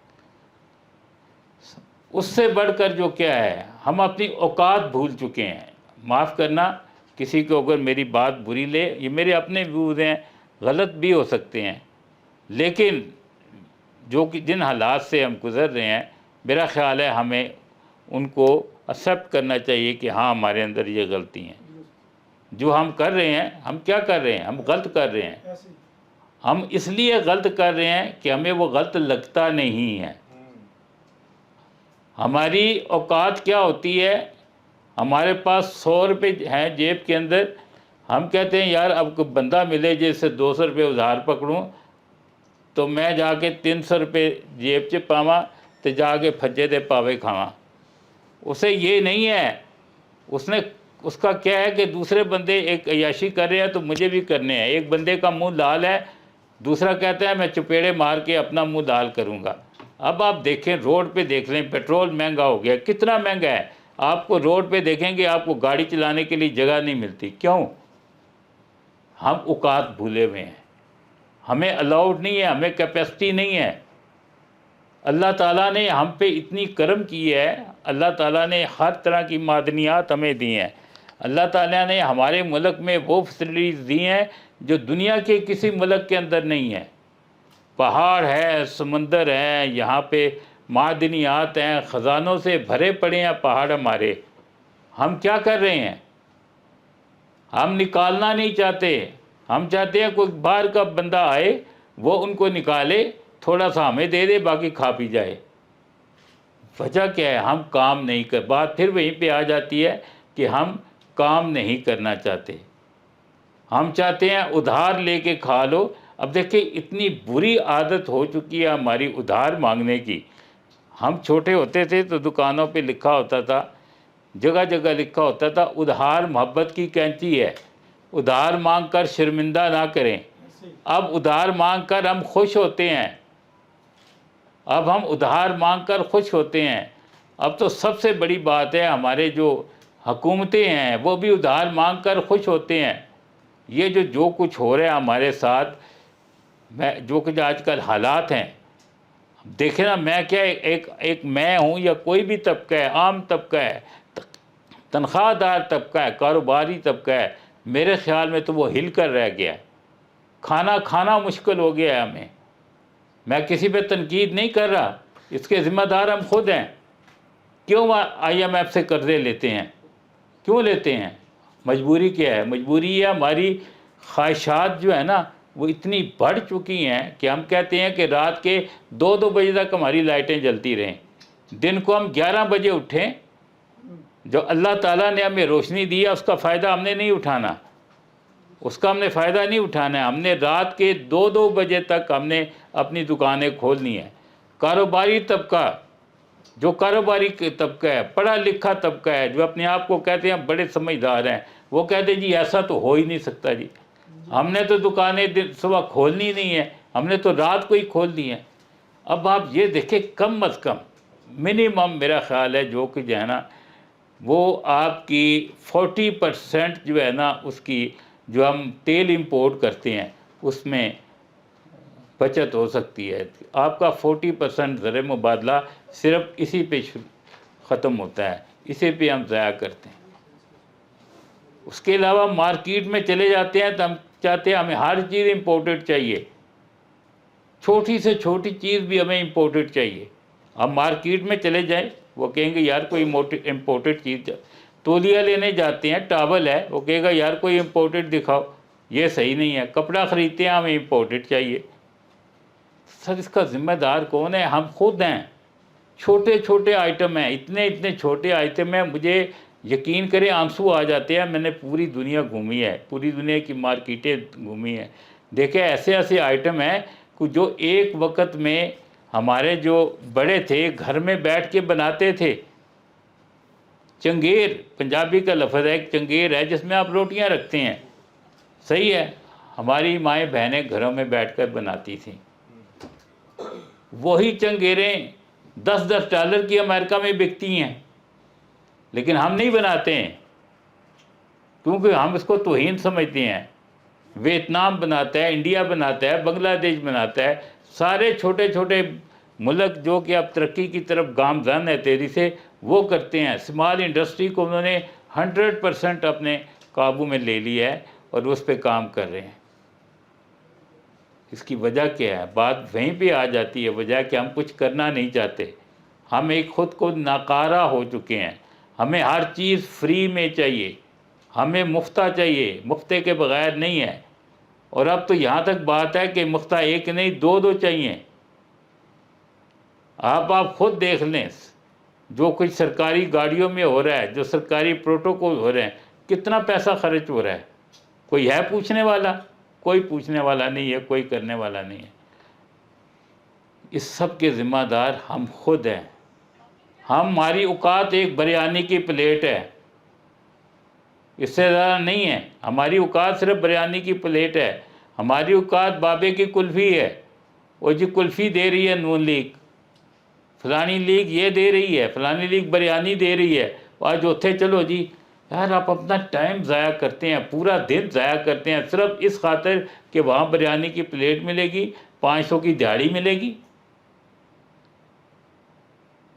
اس سے بڑھ کر جو کیا ہے، ہم اپنی اوقات بھول چکے ہیں. معاف کرنا کسی کو اگر میری بات بری لے، یہ میرے اپنے ویوز ہیں، غلط بھی ہو سکتے ہیں، لیکن جو کہ جن حالات سے ہم گزر رہے ہیں، میرا خیال ہے ہمیں ان کو ایکسیپٹ کرنا چاہیے کہ ہاں ہمارے اندر یہ غلطی ہیں. جو ہم کر رہے ہیں، ہم کیا کر رہے ہیں؟ ہم غلط کر رہے ہیں. ہم اس لیے غلط کر رہے ہیں کہ ہمیں وہ غلط لگتا نہیں ہے. ہماری اوقات کیا ہوتی ہے؟ ہمارے پاس 100 روپے ہیں جیب کے اندر، ہم کہتے ہیں یار اب کوئی بندہ ملے جیسے 200 روپے ادھار پکڑوں تو میں جا کے 300 روپے جیب چ پاواں تو جا کے پھجے دے پاوے کھاواں. اسے یہ نہیں ہے، اس کا کیا ہے کہ دوسرے بندے ایک عیاشی کر رہے ہیں تو مجھے بھی کرنے ہیں. ایک بندے کا منہ لال ہے، دوسرا کہتا ہے میں چپیڑے مار کے اپنا منہ لال کروں گا. اب آپ دیکھیں روڈ پہ دیکھ لیں، پیٹرول مہنگا ہو گیا، کتنا مہنگا ہے. آپ کو روڈ پہ دیکھیں گے آپ کو گاڑی چلانے کے لیے جگہ نہیں ملتی. کیوں؟ ہم اوقات بھولے ہوئے ہیں، ہمیں الاؤڈ نہیں ہے، ہمیں کیپیسٹی نہیں ہے. اللہ تعالیٰ نے ہم پہ اتنی کرم کی ہے، اللہ تعالیٰ نے ہر طرح کی معدنیات ہمیں دی ہیں، اللہ تعالیٰ نے ہمارے ملک میں وہ فیسلٹیز دی ہیں جو دنیا کے کسی ملک کے اندر نہیں ہے۔ پہاڑ ہے، سمندر ہے، یہاں پہ معدنیات ہیں، خزانوں سے بھرے پڑے ہیں پہاڑ ہمارے۔ ہم کیا کر رہے ہیں؟ ہم نکالنا نہیں چاہتے، ہم چاہتے ہیں کوئی باہر کا بندہ آئے، وہ ان کو نکالے، تھوڑا سا ہمیں دے دے، باقی کھا پی جائے۔ وجہ کیا ہے؟ ہم کام نہیں کر، بات پھر وہیں پہ آ جاتی ہے کہ ہم کام نہیں کرنا چاہتے، ہم چاہتے ہیں ادھار لے کے کھا لو۔ اب دیکھیں اتنی بری عادت ہو چکی ہے ہماری ادھار مانگنے کی۔ ہم چھوٹے ہوتے تھے تو دکانوں پہ لکھا ہوتا تھا، جگہ جگہ لکھا ہوتا تھا، ادھار محبت کی کینچی ہے، ادھار مانگ کر شرمندہ نہ کریں۔ اب ادھار مانگ کر ہم خوش ہوتے ہیں، اب ہم ادھار مانگ کر خوش ہوتے ہیں۔ اب تو سب سے بڑی بات ہے، ہمارے جو حکومتیں ہیں وہ بھی ادھار مانگ کر خوش ہوتے ہیں۔ یہ جو کچھ ہو رہا ہے ہمارے ساتھ، جو کچھ آج کل حالات ہیں، دیکھیں نا، میں کیا ایک میں ہوں یا کوئی بھی طبقہ ہے، عام طبقہ ہے، تنخواہ دار طبقہ ہے، کاروباری طبقہ ہے، میرے خیال میں تو وہ ہل کر رہ گیا ہے۔ کھانا کھانا مشکل ہو گیا ہے ہمیں۔ میں کسی پہ تنقید نہیں کر رہا، اس کے ذمہ دار ہم خود ہیں۔ کیوں IMF سے قرضے لیتے ہیں؟ کیوں لیتے ہیں؟ مجبوری کیا ہے؟ مجبوری ہے ہماری خواہشات جو ہے نا وہ اتنی بڑھ چکی ہیں کہ ہم کہتے ہیں کہ رات کے 2 بجے تک ہماری لائٹیں جلتی رہیں، دن کو ہم 11 بجے اٹھیں۔ جو اللہ تعالیٰ نے ہمیں روشنی دی ہے اس کا فائدہ ہم نے نہیں اٹھانا، اس کا ہم نے فائدہ نہیں اٹھانا ہے، ہم نے رات کے 2 بجے تک ہم نے اپنی دکانیں کھولنی ہیں۔ کاروباری طبقہ، جو کاروباری طبقہ ہے، پڑھا لکھا طبقہ ہے، جو اپنے آپ کو کہتے ہیں بڑے سمجھدار ہیں، وہ کہتے ہیں جی ایسا تو ہو ہی نہیں سکتا، جی ہم نے تو دکانیں صبح کھولنی نہیں ہیں، ہم نے تو رات کو ہی کھول دی ہیں۔ اب آپ یہ دیکھیں، کم از کم منیمم میرا خیال ہے جو کہ جو ہے نا وہ آپ کی 40% جو ہے نا اس کی جو ہم تیل امپورٹ کرتے ہیں اس میں بچت ہو سکتی ہے۔ آپ کا 40% زر مبادلہ صرف اسی پہ ختم ہوتا ہے، اسی پہ ہم ضائع کرتے ہیں۔ اس کے علاوہ مارکیٹ میں چلے جاتے ہیں تو ہم چاہتے ہیں ہمیں ہر چیز امپورٹڈ چاہیے، چھوٹی سے چھوٹی چیز بھی ہمیں امپورٹڈ چاہیے۔ ہم مارکیٹ میں چلے جائیں، وہ کہیں گے یار کوئی امپورٹڈ چیز، تولیہ لینے جاتے ہیں، ٹاول ہے، وہ کہے گا یار کوئی امپورٹڈ دکھاؤ، یہ صحیح نہیں ہے۔ کپڑا خریدتے ہیں، ہمیں امپورٹڈ چاہیے۔ سر اس کا ذمہ دار کون ہے؟ ہم خود ہیں۔ چھوٹے چھوٹے آئٹم ہیں، اتنے چھوٹے آئٹم ہیں، مجھے یقین کریں آنسو آ جاتے ہیں۔ میں نے پوری دنیا گھومی ہے، پوری دنیا کی مارکیٹیں گھومی ہیں، دیکھیں ایسے آئٹم ہیں کہ جو ایک وقت میں ہمارے جو بڑے تھے گھر میں بیٹھ کے بناتے تھے۔ چنگیر پنجابی کا لفظ ہے، ایک چنگیر ہے جس میں آپ روٹیاں رکھتے ہیں، صحیح ہے، ہماری مائیں بہنیں گھروں میں بیٹھ کر بناتی تھیں۔ وہی چنگیریں $10 کی امریکہ میں بکتی ہیں، لیکن ہم نہیں بناتے ہیں کیونکہ ہم اس کو توہین سمجھتے ہیں۔ ویتنام بناتا ہے، انڈیا بناتا ہے، بنگلہ دیش بناتا ہے، سارے چھوٹے چھوٹے ملک جو کہ اب ترقی کی طرف گامزن ہے تیزی سے، وہ کرتے ہیں۔ اسمال انڈسٹری کو انہوں نے 100% اپنے قابو میں لے لیا ہے اور اس پہ کام کر رہے ہیں۔ اس کی وجہ کیا ہے؟ بات وہیں پہ آ جاتی ہے، وجہ کہ ہم کچھ کرنا نہیں چاہتے، ہم ایک خود کو ناکارہ ہو چکے ہیں۔ ہمیں ہر چیز فری میں چاہیے، ہمیں مفتہ چاہیے، مفتے کے بغیر نہیں ہے۔ اور اب تو یہاں تک بات ہے کہ مفتہ ایک نہیں 2 چاہیے۔ آپ خود دیکھ لیں جو کچھ سرکاری گاڑیوں میں ہو رہا ہے، جو سرکاری پروٹوکول ہو رہے ہیں، کتنا پیسہ خرچ ہو رہا ہے۔ کوئی ہے پوچھنے والا؟ کوئی پوچھنے والا نہیں ہے، کوئی کرنے والا نہیں ہے۔ اس سب کے ذمہ دار ہم خود ہیں۔ ہماری اوقات ایک بریانی کی پلیٹ ہے، اس سے زیادہ نہیں ہے۔ ہماری اوقات صرف بریانی کی پلیٹ ہے، ہماری اوقات بابے کی کلفی ہے، وہ جی کلفی دے رہی ہے نون لیگ، فلانی لیگ یہ دے رہی ہے، فلانی لیگ بریانی دے رہی ہے، آج اوتھے چلو جی۔ یار آپ اپنا ٹائم ضائع کرتے ہیں، پورا دن ضائع کرتے ہیں صرف اس خاطر کہ وہاں بریانی کی پلیٹ ملے گی، 500 کی دیہڑی ملے گی۔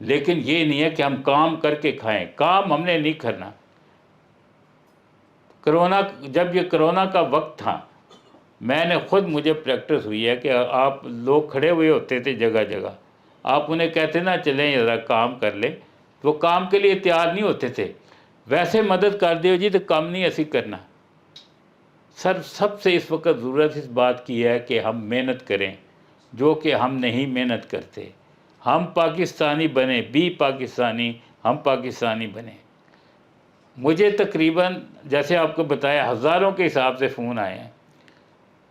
لیکن یہ نہیں ہے کہ ہم کام کر کے کھائیں. کام ہم نے نہیں کرنا. جب یہ کرونا کا وقت تھا، میں نے خود، مجھے پریکٹس ہوئی ہے کہ آپ لوگ کھڑے ہوئے ہوتے تھے جگہ جگہ، آپ انہیں کہتے نہ چلیں ذرا کام کر لیں، وہ کام کے لیے تیار نہیں ہوتے تھے. ویسے مدد کر دیو جی تو کام نہیں ایسی کرنا. سب سے اس وقت ضرورت اس بات کی ہے کہ ہم محنت کریں، جو کہ ہم نہیں محنت کرتے. ہم پاکستانی بنیں، بی پاکستانی، ہم پاکستانی بنیں. مجھے تقریباً جیسے آپ کو بتایا ہزاروں کے حساب سے فون آئے ہیں.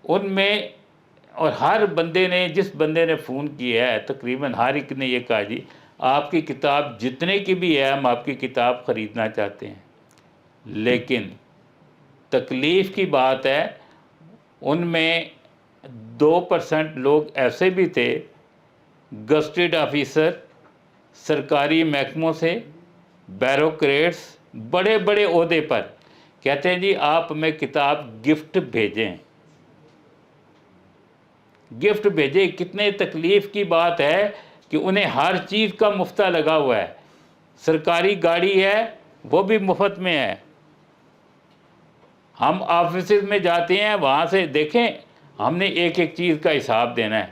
ان میں اور ہر بندے نے، جس بندے نے فون کیا ہے تقریباً ہر ایک نے یہ کہا جی آپ کی کتاب جتنے کی بھی ہے ہم آپ کی کتاب خریدنا چاہتے ہیں. لیکن تکلیف کی بات ہے، ان میں 2% لوگ ایسے بھی تھے، گزٹڈ آفیسر، سرکاری محکموں سے، بیوروکریٹس، بڑے بڑے عہدے پر، کہتے ہیں جی آپ ہمیں کتاب گفٹ بھیجیں، گفٹ بھیجیں. کتنے تکلیف کی بات ہے کہ انہیں ہر چیز کا مفتہ لگا ہوا ہے. سرکاری گاڑی ہے وہ بھی مفت میں ہے. ہم آفیسز میں جاتے ہیں، وہاں سے دیکھیں ہم نے ایک ایک چیز کا حساب دینا ہے.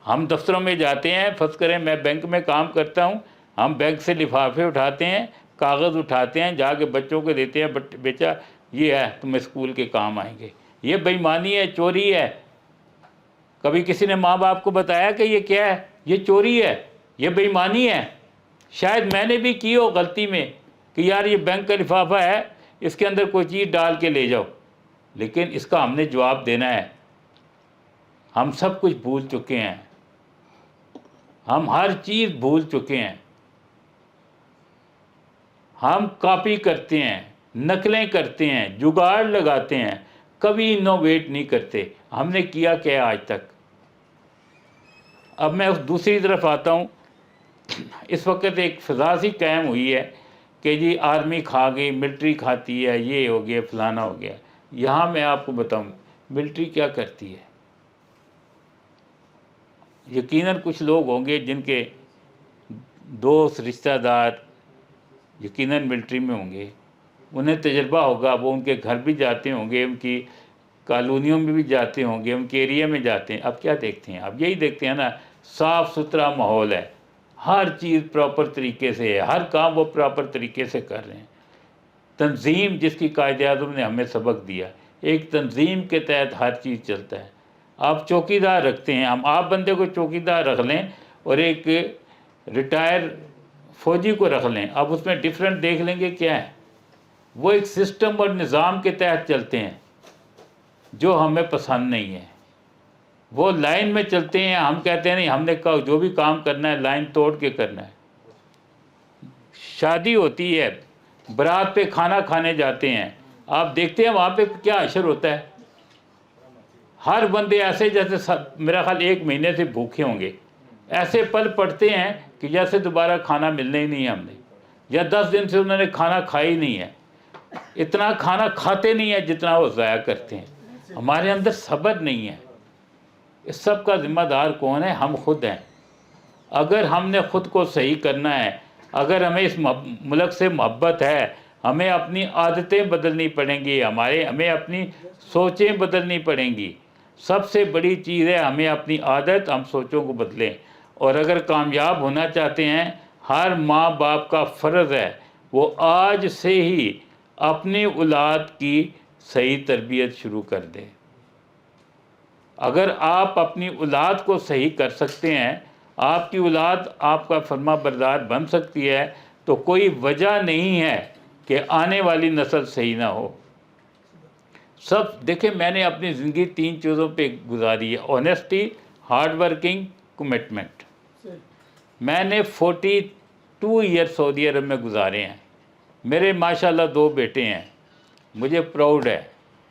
ہم دفتروں میں جاتے ہیں، فرض کریں میں بینک میں کام کرتا ہوں، ہم بینک سے لفافے اٹھاتے ہیں، کاغذ اٹھاتے ہیں، جا کے بچوں کو دیتے ہیں، بیچا یہ ہے تم اسکول کے کام آئیں گے. یہ بے ایمانی ہے، چوری ہے. کبھی کسی نے ماں باپ کو بتایا کہ یہ کیا ہے؟ یہ چوری ہے، یہ بے ایمانی ہے. شاید میں نے بھی کی ہو غلطی میں کہ یار یہ بینک کا لفافہ ہے، اس کے اندر کوئی چیز ڈال کے لے جاؤ، لیکن اس کا ہم نے جواب دینا ہے. ہم سب کچھ بھول چکے ہیں، ہم ہر چیز بھول چکے ہیں. ہم کاپی کرتے ہیں، نقلیں کرتے ہیں، جگاڑ لگاتے ہیں، کبھی انوویٹ نہیں کرتے. ہم نے کیا کیا آج تک؟ اب میں اس دوسری طرف آتا ہوں. اس وقت ایک فضا سی قائم ہوئی ہے کہ جی آرمی کھا گئی، ملٹری کھاتی ہے، یہ ہو گیا، فلانا ہو گیا. یہاں میں آپ کو بتاؤں ملٹری کیا کرتی ہے. یقیناً کچھ لوگ ہوں گے جن کے دوست، رشتہ دار یقیناً ملٹری میں ہوں گے، انہیں تجربہ ہوگا، وہ ان کے گھر بھی جاتے ہوں گے، ان کی کالونیوں میں بھی جاتے ہوں گے، ان کے ایریا میں جاتے ہیں. اب کیا دیکھتے ہیں؟ اب یہی دیکھتے ہیں نا، صاف ستھرا ماحول ہے، ہر چیز پراپر طریقے سے ہے، ہر کام وہ پراپر طریقے سے کر رہے ہیں. تنظیم جس کی قائد اعظم نے ہمیں سبق دیا، ایک تنظیم کے تحت ہر چیز چلتا ہے. آپ چوکی دار رکھتے ہیں، ہم آپ بندے کو چوکی دار رکھ لیں اور ایک ریٹائر فوجی کو رکھ لیں، اب اس میں ڈفرینٹ دیکھ لیں گے کیا ہے. وہ ایک سسٹم اور نظام کے تحت چلتے ہیں جو ہمیں پسند نہیں ہے. وہ لائن میں چلتے ہیں، ہم کہتے ہیں نہیں، ہم نے کہا جو بھی کام کرنا ہے لائن توڑ کے کرنا ہے. شادی ہوتی ہے، برات پہ کھانا کھانے جاتے ہیں، آپ دیکھتے ہیں وہاں پہ کیا اشر ہوتا ہے. ہر بندے ایسے جیسے میرا خیال 1 مہینے سے بھوکے ہوں گے، ایسے پل پڑتے ہیں کہ جیسے دوبارہ کھانا ملنا ہی نہیں ہے ہم نے، یا 10 دن سے انہوں نے کھانا کھایا ہی نہیں ہے. اتنا کھانا کھاتے نہیں ہے جتنا وہ ضائع کرتے ہیں. ہمارے اندر صبر نہیں ہے. اس سب کا ذمہ دار کون ہے؟ ہم خود ہیں. اگر ہم نے خود کو صحیح کرنا ہے، اگر ہمیں اس ملک سے محبت ہے، ہمیں اپنی عادتیں بدلنی پڑیں گی، ہمیں اپنی سوچیں بدلنی پڑیں گی. سب سے بڑی چیز ہے ہمیں اپنی عادت، ہم سوچوں کو بدلیں. اور اگر کامیاب ہونا چاہتے ہیں، ہر ماں باپ کا فرض ہے وہ آج سے ہی اپنی اولاد کی صحیح تربیت شروع کر دے. اگر آپ اپنی اولاد کو صحیح کر سکتے ہیں، آپ کی اولاد آپ کا فرما بردار بن سکتی ہے، تو کوئی وجہ نہیں ہے کہ آنے والی نسل صحیح نہ ہو. دیکھیں میں نے اپنی زندگی 3 چیزوں پہ گزاری ہے: آنیسٹی، ہارڈ ورکنگ، کمٹمنٹ. میں نے 42 ایئر سعودی عرب میں گزارے ہیں. میرے ماشاءاللہ 2 بیٹے ہیں. مجھے پراؤڈ ہے،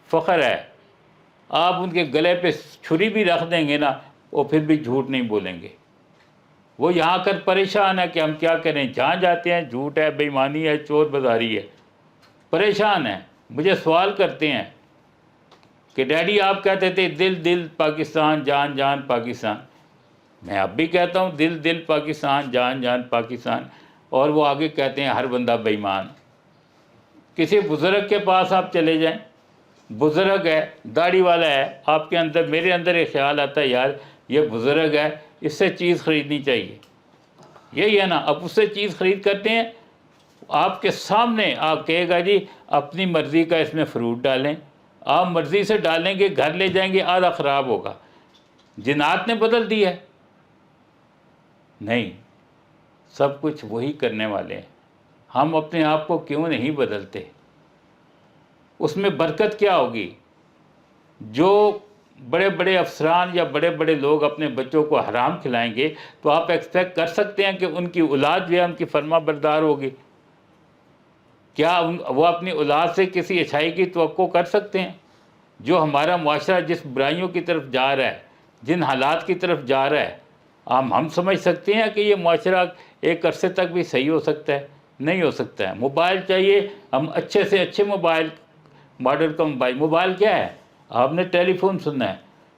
فخر ہے. آپ ان کے گلے پہ چھری بھی رکھ دیں گے نا، وہ پھر بھی جھوٹ نہیں بولیں گے. وہ یہاں کر پریشان ہے کہ ہم کیا کریں، جہاں جاتے ہیں جھوٹ ہے، بے ایمانی ہے، چور بازاری ہے. پریشان ہیں، مجھے سوال کرتے ہیں کہ ڈیڈی آپ کہتے تھے دل دل پاکستان، جان جان پاکستان. میں اب بھی کہتا ہوں دل دل پاکستان، جان جان پاکستان، اور وہ آگے کہتے ہیں ہر بندہ بے ایمان۔ کسی بزرگ کے پاس آپ چلے جائیں، بزرگ ہے، داڑھی والا ہے، آپ کے اندر، میرے اندر ایک خیال آتا ہے یار یہ بزرگ ہے، اس سے چیز خریدنی چاہیے، یہی ہے نا۔ اب اس سے چیز خرید کرتے ہیں، آپ کے سامنے آپ کہے گا جی اپنی مرضی کا اس میں فروٹ ڈالیں، آپ مرضی سے ڈالیں گے، گھر لے جائیں گے، آدھا خراب ہوگا۔ جنات نے بدل دیا ہے؟ نہیں، سب کچھ وہی کرنے والے ہیں۔ ہم اپنے آپ کو کیوں نہیں بدلتے؟ اس میں برکت کیا ہوگی؟ جو بڑے بڑے افسران یا بڑے بڑے لوگ اپنے بچوں کو حرام کھلائیں گے تو آپ ایکسپیکٹ کر سکتے ہیں کہ ان کی اولاد جو ہے ان کی فرما بردار ہوگی؟ کیا وہ اپنی اولاد سے کسی اچھائی کی توقع کر سکتے ہیں؟ جو ہمارا معاشرہ جس برائیوں کی طرف جا رہا ہے، جن حالات کی طرف جا رہا ہے، ہم سمجھ سکتے ہیں کہ یہ معاشرہ ایک عرصے تک بھی صحیح ہو سکتا ہے؟ نہیں ہو سکتا ہے۔ موبائل چاہیے، ہم اچھے سے اچھے موبائل، ماڈل کا موبائل کیا ہے؟ آپ نے ٹیلی فون سننا ہے،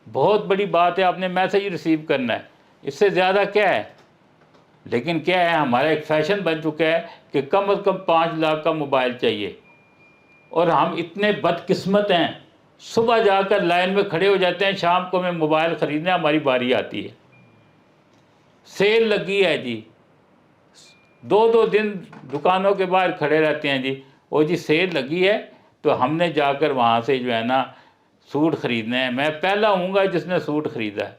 بہت بڑی بات ہے، آپ نے میسیج ریسیو کرنا ہے، اس سے زیادہ کیا ہے؟ لیکن کیا ہے، ہمارا ایک فیشن بن چکا ہے کہ کم از کم 5 لاکھ کا موبائل چاہیے، اور ہم اتنے بدقسمت ہیں، صبح جا کر لائن میں کھڑے ہو جاتے ہیں، شام کو ہمیں موبائل خریدنا ہماری باری آتی ہے، سیل لگی ہے جی، 2 دن دکانوں کے باہر کھڑے رہتے ہیں جی، وہ جی سیل لگی ہے تو ہم نے جا کر وہاں سے جو ہے نا سوٹ خریدنا ہے۔ میں پہلا ہوں گا جس نے سوٹ خریدا ہے،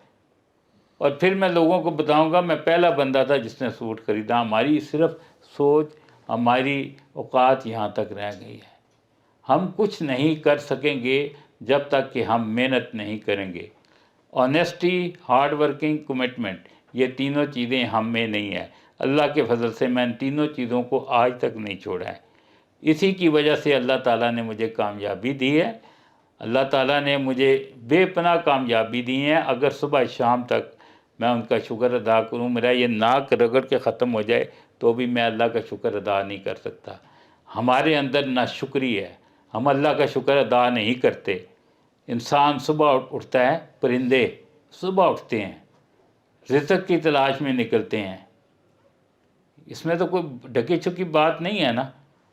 اور پھر میں لوگوں کو بتاؤں گا میں پہلا بندہ تھا جس نے سوٹ خریدا۔ ہماری صرف سوچ، ہماری اوقات یہاں تک رہ گئی ہے۔ ہم کچھ نہیں کر سکیں گے جب تک کہ ہم محنت نہیں کریں گے۔ آنیسٹی، ہارڈ ورکنگ، کمٹمنٹ، یہ تینوں چیزیں ہم میں نہیں ہیں۔ اللہ کے فضل سے میں ان تینوں چیزوں کو آج تک نہیں چھوڑا ہے۔ اسی کی وجہ سے اللہ تعالیٰ نے مجھے کامیابی دی ہے، اللہ تعالیٰ نے مجھے بے پناہ کامیابی دی ہیں۔ اگر صبح شام تک میں ان کا شکر ادا کروں، میرا یہ ناک رگڑ کے ختم ہو جائے تو بھی میں اللہ کا شکر ادا نہیں کر سکتا۔ ہمارے اندر ناشکری ہے، ہم اللہ کا شکر ادا نہیں کرتے۔ انسان صبح اٹھتا ہے، پرندے صبح اٹھتے ہیں، رزق کی تلاش میں نکلتے ہیں، اس میں تو کوئی ڈکی چھکی بات نہیں ہے نا۔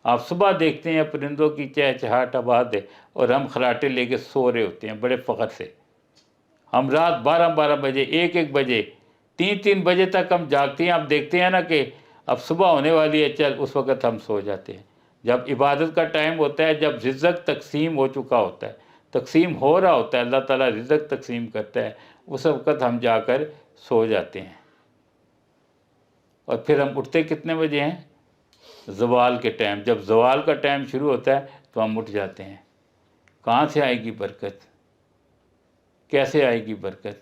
آپ صبح دیکھتے ہیں پرندوں کی چہچہاہٹ آباد ہے، اور ہم خراٹے لے کے سو رہے ہوتے ہیں بڑے فخر سے۔ ہم رات 12 بجے، 1 بجے، 3 بجے تک ہم جاگتے ہیں۔ آپ دیکھتے ہیں نا کہ اب صبح ہونے والی ہے، چل اس وقت ہم سو جاتے ہیں۔ جب عبادت کا ٹائم ہوتا ہے، جب رزق تقسیم ہو چکا ہوتا ہے، تقسیم ہو رہا ہوتا ہے، اللہ تعالیٰ رزق تقسیم کرتا ہے، اس وقت ہم جا کر سو جاتے ہیں۔ اور پھر ہم اٹھتے کتنے بجے ہیں؟ زوال کے ٹائم۔ جب زوال کا ٹائم شروع ہوتا ہے تو ہم اٹھ جاتے ہیں۔ کہاں سے آئے گی برکت؟ کیسے آئے گی برکت؟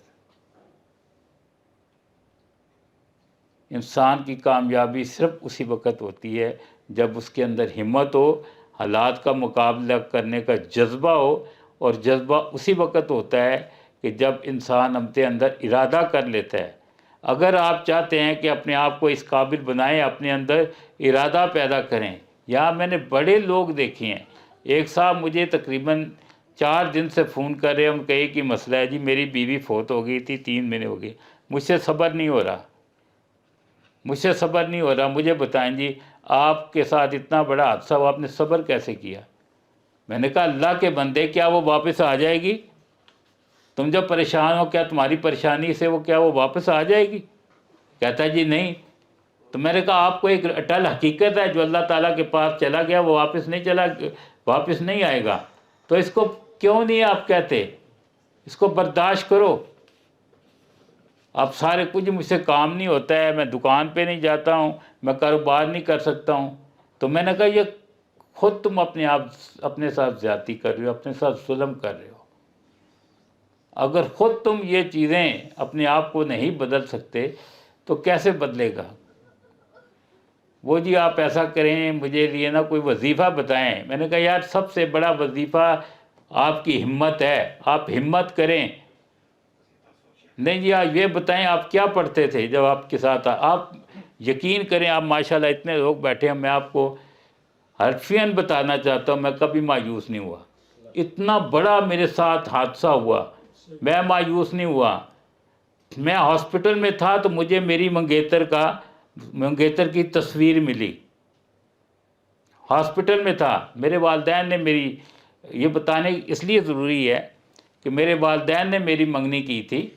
انسان کی کامیابی صرف اسی وقت ہوتی ہے جب اس کے اندر ہمت ہو، حالات کا مقابلہ کرنے کا جذبہ ہو، اور جذبہ اسی وقت ہوتا ہے کہ جب انسان اپنے اندر ارادہ کر لیتا ہے۔ اگر آپ چاہتے ہیں کہ اپنے آپ کو اس قابل بنائیں، اپنے اندر ارادہ پیدا کریں۔ یا میں نے بڑے لوگ دیکھے ہیں، ایک صاحب مجھے تقریباً 4 دن سے فون کر رہے ہیں، ان کا ایک ہی مسئلہ ہے، جی میری بیوی فوت ہو گئی تھی، 3 مہینے ہو گئے، مجھ سے صبر نہیں ہو رہا، مجھ سے صبر نہیں ہو رہا، مجھے بتائیں جی آپ کے ساتھ اتنا بڑا حادثہ ہوا، آپ نے صبر کیسے کیا؟ میں نے کہا اللہ کے بندے، کیا وہ واپس آ جائے گی؟ تم جب پریشان ہو، کیا تمہاری پریشانی سے کیا وہ واپس آ جائے گی؟ کہتا ہے جی نہیں۔ تو میں نے کہا آپ کو ایک اٹل حقیقت ہے، جو اللہ تعالیٰ کے پاس چلا گیا وہ واپس نہیں آئے گا، تو اس کو کیوں نہیں آپ کہتے؟ اس کو برداشت کرو۔ اب سارے کچھ مجھ سے کام نہیں ہوتا ہے، میں دکان پہ نہیں جاتا ہوں، میں کاروبار نہیں کر سکتا ہوں۔ تو میں نے کہا یہ خود تم اپنے ساتھ زیادتی کر رہے ہو، اپنے ساتھ ظلم کر رہے ہو۔ اگر خود تم یہ چیزیں اپنے آپ کو نہیں بدل سکتے تو کیسے بدلے گا؟ وہ جی آپ ایسا کریں، مجھے لیے نا کوئی وظیفہ بتائیں۔ میں نے کہا یار سب سے بڑا وظیفہ آپ کی ہمت ہے، آپ ہمت کریں۔ نہیں جی آپ یہ بتائیں آپ کیا پڑھتے تھے جب آپ کے ساتھ آپ یقین کریں، آپ ماشاءاللہ اتنے لوگ بیٹھے ہیں، میں آپ کو حرفیاً بتانا چاہتا ہوں میں کبھی مایوس نہیں ہوا۔ اتنا بڑا میرے ساتھ حادثہ ہوا، میں مایوس نہیں ہوا۔ میں ہاسپٹل میں تھا تو مجھے میری منگیتر کی تصویر ملی. ہاسپٹل میں تھا. میرے والدین نے میری، یہ بتانے اس لیے ضروری ہے کہ میرے والدین نے میری منگنی کی تھی.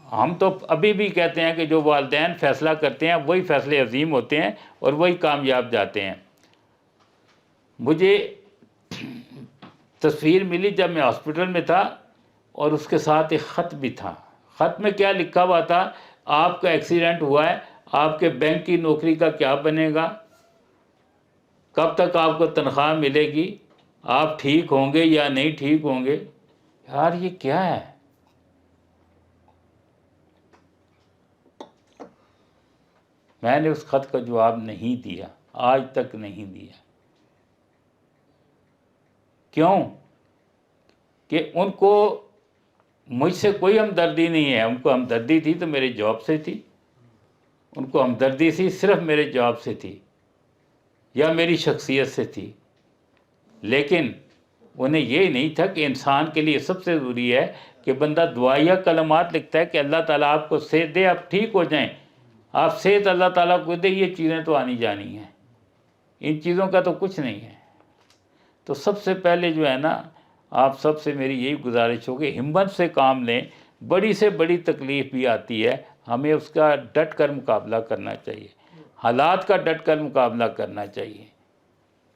ہم تو ابھی بھی کہتے ہیں کہ جو والدین فیصلہ کرتے ہیں وہی فیصلے عظیم ہوتے ہیں اور وہی کامیاب جاتے ہیں. مجھے تصویر ملی جب میں ہاسپٹل میں تھا، اور اس کے ساتھ ایک خط بھی تھا. خط میں کیا لکھا ہوا تھا؟ آپ کا ایکسیڈنٹ ہوا ہے، آپ کے بینک کی نوکری کا کیا بنے گا، کب تک آپ کو تنخواہ ملے گی، آپ ٹھیک ہوں گے یا نہیں ٹھیک ہوں گے. یار یہ کیا ہے؟ میں نے اس خط کا جواب نہیں دیا، آج تک نہیں دیا. کیوں؟ کہ ان کو مجھ سے کوئی ہمدردی نہیں ہے. ان کو ہمدردی تھی تو میرے جاب سے تھی. ان کو ہمدردی تھی صرف میرے جاب سے تھی یا میری شخصیت سے تھی. لیکن انہیں یہ نہیں تھا کہ انسان کے لیے سب سے ضروری ہے کہ بندہ دعائیہ کلمات لکھتا ہے کہ اللہ تعالیٰ آپ کو صحت دے، آپ ٹھیک ہو جائیں. آپ صحت اللہ تعالیٰ کو دے، یہ چیزیں تو آنی جانی ہیں. ان چیزوں کا تو کچھ نہیں ہے. تو سب سے پہلے جو ہے نا، آپ سب سے میری یہی گزارش ہو کہ ہمت سے کام لیں. بڑی سے بڑی تکلیف بھی آتی ہے، ہمیں اس کا ڈٹ کر مقابلہ کرنا چاہیے، حالات کا ڈٹ کر مقابلہ کرنا چاہیے.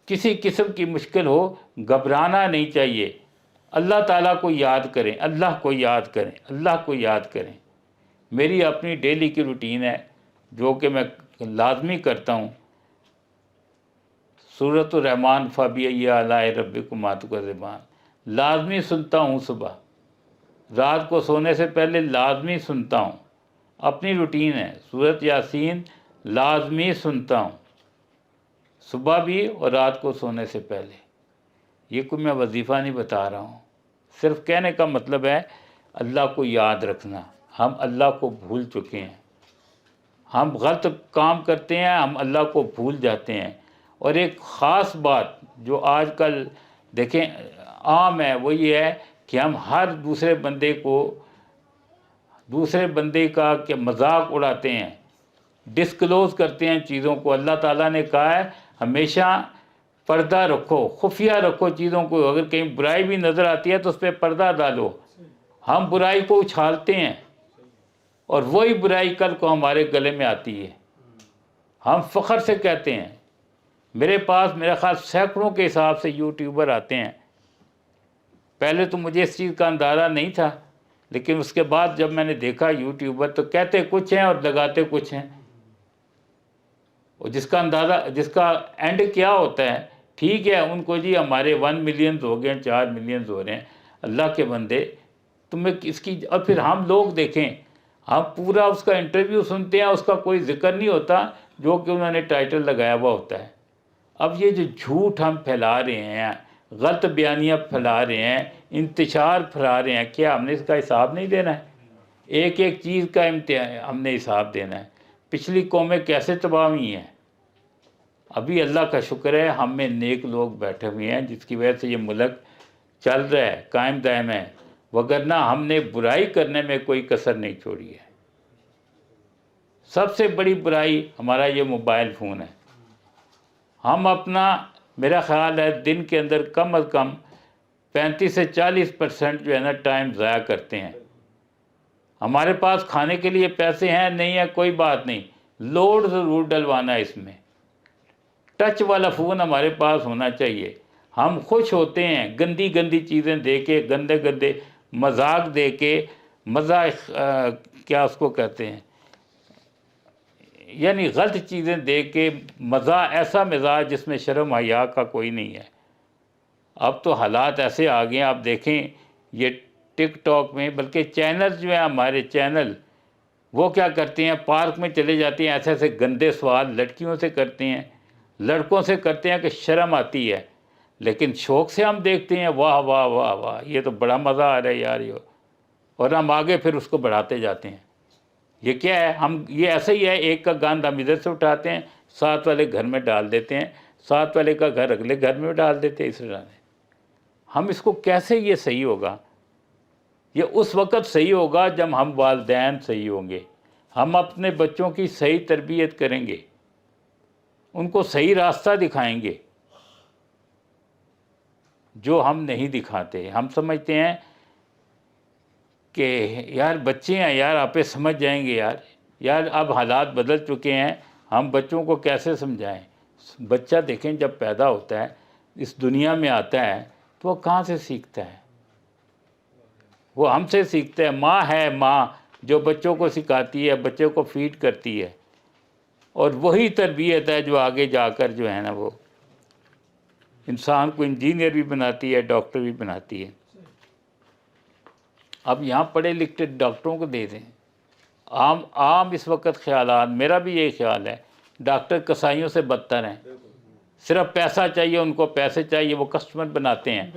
کسی قسم کی مشکل ہو گھبرانا نہیں چاہیے. اللہ تعالیٰ کو یاد کریں، اللہ کو یاد کریں، اللہ کو یاد کریں. میری اپنی ڈیلی کی روٹین ہے جو کہ میں لازمی کرتا ہوں. سورۃ الرحمن فَبِأَيِّ آلَاءِ رَبِّكُمَا تُكَذِّبَانِ لازمی سنتا ہوں. صبح رات کو سونے سے پہلے لازمی سنتا ہوں. اپنی روٹین ہے. سورۃ یاسین لازمی سنتا ہوں، صبح بھی اور رات کو سونے سے پہلے. یہ کوئی میں وظیفہ نہیں بتا رہا ہوں، صرف کہنے کا مطلب ہے اللہ کو یاد رکھنا. ہم اللہ کو بھول چکے ہیں، ہم غلط کام کرتے ہیں، ہم اللہ کو بھول جاتے ہیں. اور ایک خاص بات جو آج کل دیکھیں عام ہے وہ یہ ہے کہ ہم ہر دوسرے بندے کا کہ مذاق اڑاتے ہیں، ڈسکلوز کرتے ہیں چیزوں کو. اللہ تعالیٰ نے کہا ہے ہمیشہ پردہ رکھو، خفیہ رکھو چیزوں کو. اگر کہیں برائی بھی نظر آتی ہے تو اس پہ پردہ ڈالو. ہم برائی کو اچھالتے ہیں اور وہی برائی کل کو ہمارے گلے میں آتی ہے. ہم فخر سے کہتے ہیں. میرے پاس میرا خیال سینکڑوں کے حساب سے یوٹیوبر آتے ہیں. پہلے تو مجھے اس چیز کا اندازہ نہیں تھا، لیکن اس کے بعد جب میں نے دیکھا یوٹیوبر تو کہتے کچھ ہیں اور لگاتے کچھ ہیں. اور جس کا اینڈ کیا ہوتا ہے، ٹھیک ہے ان کو جی ہمارے 1 ملین ہو گئے، 4 ملین ہو رہے ہیں. اللہ کے بندے تمہیں اس کی. اور پھر ہم لوگ دیکھیں، ہم پورا اس کا انٹرویو سنتے ہیں، اس کا کوئی ذکر نہیں ہوتا جو کہ انہوں نے ٹائٹل لگایا ہوا ہوتا ہے. اب یہ جو جھوٹ ہم پھیلا رہے ہیں، غلط بیانیاں پھیلا رہے ہیں، انتشار پھیلا رہے ہیں، کیا ہم نے اس کا حساب نہیں دینا ہے؟ ایک ایک چیز کا ہم نے حساب دینا ہے. پچھلی قومیں کیسے تباہ ہوئی ہیں. ابھی اللہ کا شکر ہے ہم میں نیک لوگ بیٹھے ہوئے ہیں جس کی وجہ سے یہ ملک چل رہا ہے، قائم دائم ہے. وگرنہ ہم نے برائی کرنے میں کوئی کسر نہیں چھوڑی ہے. سب سے بڑی برائی ہمارا یہ موبائل فون ہے. ہم میرا خیال ہے دن کے اندر کم از کم 35 سے 40% جو ہے نا ٹائم ضائع کرتے ہیں. ہمارے پاس کھانے کے لیے پیسے ہیں نہیں ہیں کوئی بات نہیں، لوڈ ضرور ڈلوانا ہے. اس میں ٹچ والا فون ہمارے پاس ہونا چاہیے. ہم خوش ہوتے ہیں گندی گندی چیزیں دے کے، گندے گندے مذاق دے کے، کیا اس کو کہتے ہیں، یعنی غلط چیزیں دے کے ایسا مزاج جس میں شرم حیا کا کوئی نہیں ہے. اب تو حالات ایسے آ گئے ہیں. آپ دیکھیں یہ ٹک ٹاک میں، بلکہ چینل جو ہیں ہمارے چینل، وہ کیا کرتے ہیں، پارک میں چلے جاتے ہیں، ایسے ایسے گندے سوال لڑکیوں سے کرتے ہیں، لڑکوں سے کرتے ہیں کہ شرم آتی ہے. لیکن شوق سے ہم دیکھتے ہیں، واہ واہ واہ واہ یہ تو بڑا مزہ آ رہا ہے یار یہ، اور ہم آگے پھر اس کو بڑھاتے جاتے ہیں. یہ کیا ہے؟ یہ ایسا ہی ہے، ایک کا گاند ہم ادھر سے اٹھاتے ہیں، ساتھ والے گھر میں ڈال دیتے ہیں، ساتھ والے کا گھر اگلے گھر میں ڈال دیتے ہیں. اس طرح ہم اس کو کیسے یہ صحیح ہوگا؟ یہ اس وقت صحیح ہوگا جب ہم والدین صحیح ہوں گے، ہم اپنے بچوں کی صحیح تربیت کریں گے، ان کو صحیح راستہ دکھائیں گے، جو ہم نہیں دکھاتے۔ ہم سمجھتے ہیں کہ یار بچے ہیں یار، آپ سمجھ جائیں گے یار اب حالات بدل چکے ہیں، ہم بچوں کو کیسے سمجھائیں؟ بچہ دیکھیں جب پیدا ہوتا ہے، اس دنیا میں آتا ہے، تو وہ کہاں سے سیکھتا ہے؟ وہ ہم سے سیکھتا ہے۔ ماں جو بچوں کو سکھاتی ہے، بچوں کو فیڈ کرتی ہے، اور وہی تربیت ہے جو آگے جا کر جو ہے نا وہ انسان کو انجینئر بھی بناتی ہے، ڈاکٹر بھی بناتی ہے۔ اب یہاں پڑھے لکھے ڈاکٹروں کو دے دیں۔ عام اس وقت خیالات، میرا بھی یہی خیال ہے، ڈاکٹر کسائیوں سے بدتر ہیں۔ صرف پیسہ چاہیے ان کو، پیسے چاہیے، وہ کسٹمر بناتے ہیں۔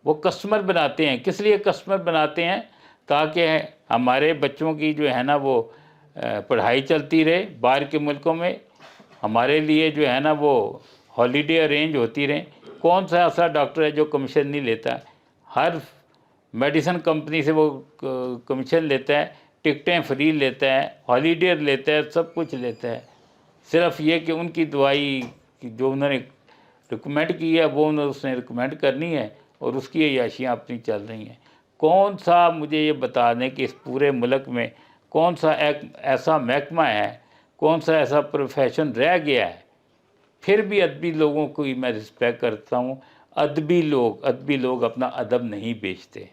وہ کسٹمر بناتے ہیں، کس لیے کسٹمر بناتے ہیں؟ تاکہ ہمارے بچوں کی جو ہے نا وہ پڑھائی چلتی رہے باہر کے ملکوں میں، ہمارے لیے جو ہے نا وہ ہالیڈے ارینج ہوتی رہیں۔ کون سا ایسا ڈاکٹر ہے جو کمیشن نہیں لیتا؟ ہر میڈیسن کمپنی سے وہ کمیشن لیتا ہے، ٹکٹیں فری لیتا ہے، ہالیڈے لیتا ہے، سب کچھ لیتا ہے۔ صرف یہ کہ ان کی دوائی جو انہوں نے ریکمینڈ کی ہے وہ اس نے ریکمینڈ کرنی ہے، اور اس کی عیاشیاں اپنی چل رہی ہیں۔ کون سا، مجھے یہ بتا دیں کہ اس پورے ملک میں کون سا ایک ایسا محکمہ ہے، کون سا ایسا پروفیشن رہ گیا ہے؟ پھر بھی ادبی لوگوں کو ہی میں رسپیکٹ کرتا ہوں۔ ادبی لوگ اپنا ادب نہیں بیچتے،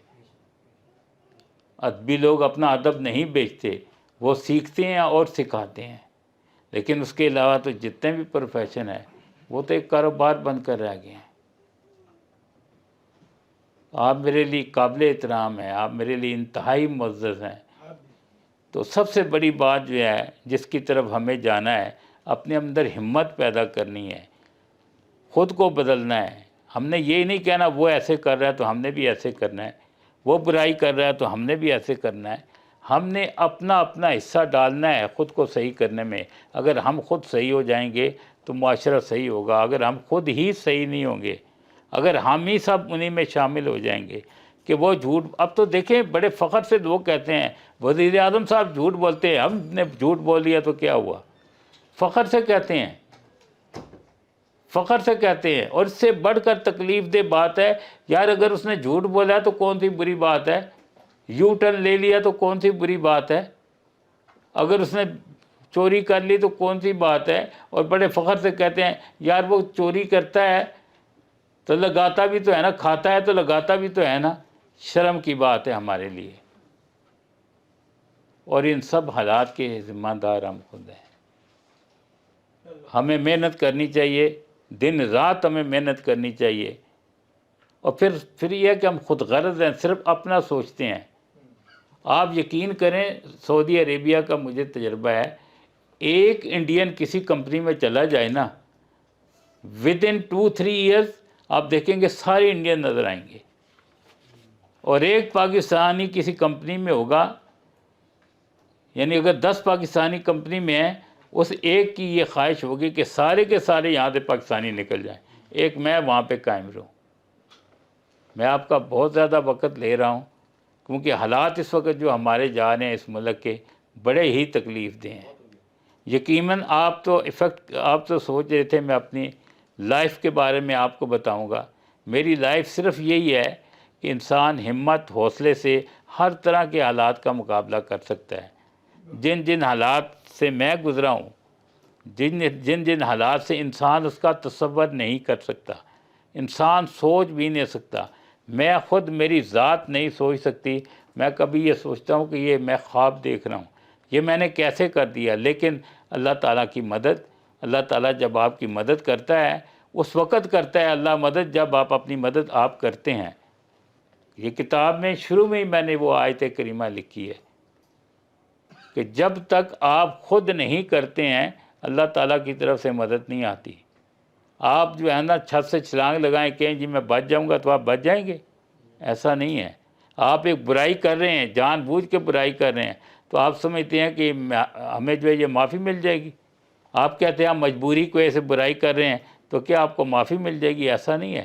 ادبی لوگ اپنا ادب نہیں بیچتے، وہ سیکھتے ہیں اور سکھاتے ہیں۔ لیکن اس کے علاوہ تو جتنے بھی پروفیشن ہیں وہ تو ایک کاروبار بن کر رہ گئے ہیں۔ آپ میرے لیے قابل احترام ہیں، آپ میرے لیے انتہائی معزز ہیں۔ تو سب سے بڑی بات جو ہے جس کی طرف ہمیں جانا ہے، اپنے اندر ہمت پیدا کرنی ہے، خود کو بدلنا ہے۔ ہم نے یہ نہیں کہنا وہ ایسے کر رہا ہے تو ہم نے بھی ایسے کرنا ہے، وہ برائی کر رہا ہے تو ہم نے بھی ایسے کرنا ہے۔ ہم نے اپنا حصہ ڈالنا ہے خود کو صحیح کرنے میں۔ اگر ہم خود صحیح ہو جائیں گے تو معاشرہ صحیح ہوگا۔ اگر ہم خود ہی صحیح نہیں ہوں گے، اگر ہم ہی سب انہی میں شامل ہو جائیں گے کہ وہ جھوٹ، اب تو دیکھیں بڑے فخر سے لوگ کہتے ہیں وزیر اعظم صاحب جھوٹ بولتے ہیں، ہم نے جھوٹ بول دیا تو کیا ہوا؟ فخر سے کہتے ہیں، فخر سے کہتے ہیں۔ اور اس سے بڑھ کر تکلیف دہ بات ہے یار، اگر اس نے جھوٹ بولا تو کون سی بری بات ہے؟ یو ٹرن لے لیا تو کون سی بری بات ہے؟ اگر اس نے چوری کر لی تو کون سی بات ہے؟ اور بڑے فخر سے کہتے ہیں یار وہ چوری کرتا ہے تو لگاتا بھی تو ہے نا، کھاتا ہے تو لگاتا بھی تو ہے نا۔ شرم کی بات ہے ہمارے لیے، اور ان سب حالات کے ذمہ دار ہم خود ہیں۔ ہمیں محنت کرنی چاہیے، دن رات ہمیں محنت کرنی چاہیے، اور پھر یہ ہے کہ ہم خود غرض ہیں، صرف اپنا سوچتے ہیں۔ آپ یقین کریں، سعودی عربیہ کا مجھے تجربہ ہے، ایک انڈین کسی کمپنی میں چلا جائے نا، ودن 2-3 ایئرز آپ دیکھیں گے سارے انڈین نظر آئیں گے، اور ایک پاکستانی کسی کمپنی میں ہوگا، یعنی اگر 10 پاکستانی کمپنی میں ہیں، اس ایک کی یہ خواہش ہوگی کہ سارے کے سارے یہاں سے پاکستانی نکل جائیں، ایک میں وہاں پہ قائم رہوں۔ میں آپ کا بہت زیادہ وقت لے رہا ہوں، کیونکہ حالات اس وقت جو ہمارے جا رہے ہیں اس ملک کے بڑے ہی تکلیف دہ ہیں۔ یقیناً آپ تو سوچ رہے تھے میں اپنی لائف کے بارے میں آپ کو بتاؤں گا۔ میری لائف صرف یہی ہے کہ انسان ہمت، حوصلے سے ہر طرح کے حالات کا مقابلہ کر سکتا ہے۔ جن حالات سے میں گزرا ہوں، جن حالات سے انسان اس کا تصور نہیں کر سکتا، انسان سوچ بھی نہیں سکتا، میں خود میری ذات نہیں سوچ سکتی۔ میں کبھی یہ سوچتا ہوں کہ یہ میں خواب دیکھ رہا ہوں، یہ میں نے کیسے کر دیا؟ لیکن اللہ تعالیٰ کی مدد، اللہ تعالیٰ جب آپ کی مدد کرتا ہے اس وقت کرتا ہے اللہ مدد جب آپ اپنی مدد آپ کرتے ہیں۔ یہ کتاب میں شروع میں ہی میں نے وہ آیت کریمہ لکھی ہے کہ جب تک آپ خود نہیں کرتے ہیں اللہ تعالیٰ کی طرف سے مدد نہیں آتی۔ آپ جو ہے نا چھت سے چھلانگ لگائیں کہیں جی میں بچ جاؤں گا تو آپ بچ جائیں گے، ایسا نہیں ہے۔ آپ ایک برائی کر رہے ہیں، جان بوجھ کے برائی کر رہے ہیں، تو آپ سمجھتے ہیں کہ ہمیں جو ہے یہ معافی مل جائے گی۔ آپ کہتے ہیں آپ مجبوری کو ایسے برائی کر رہے ہیں تو کیا آپ کو معافی مل جائے گی؟ ایسا نہیں ہے۔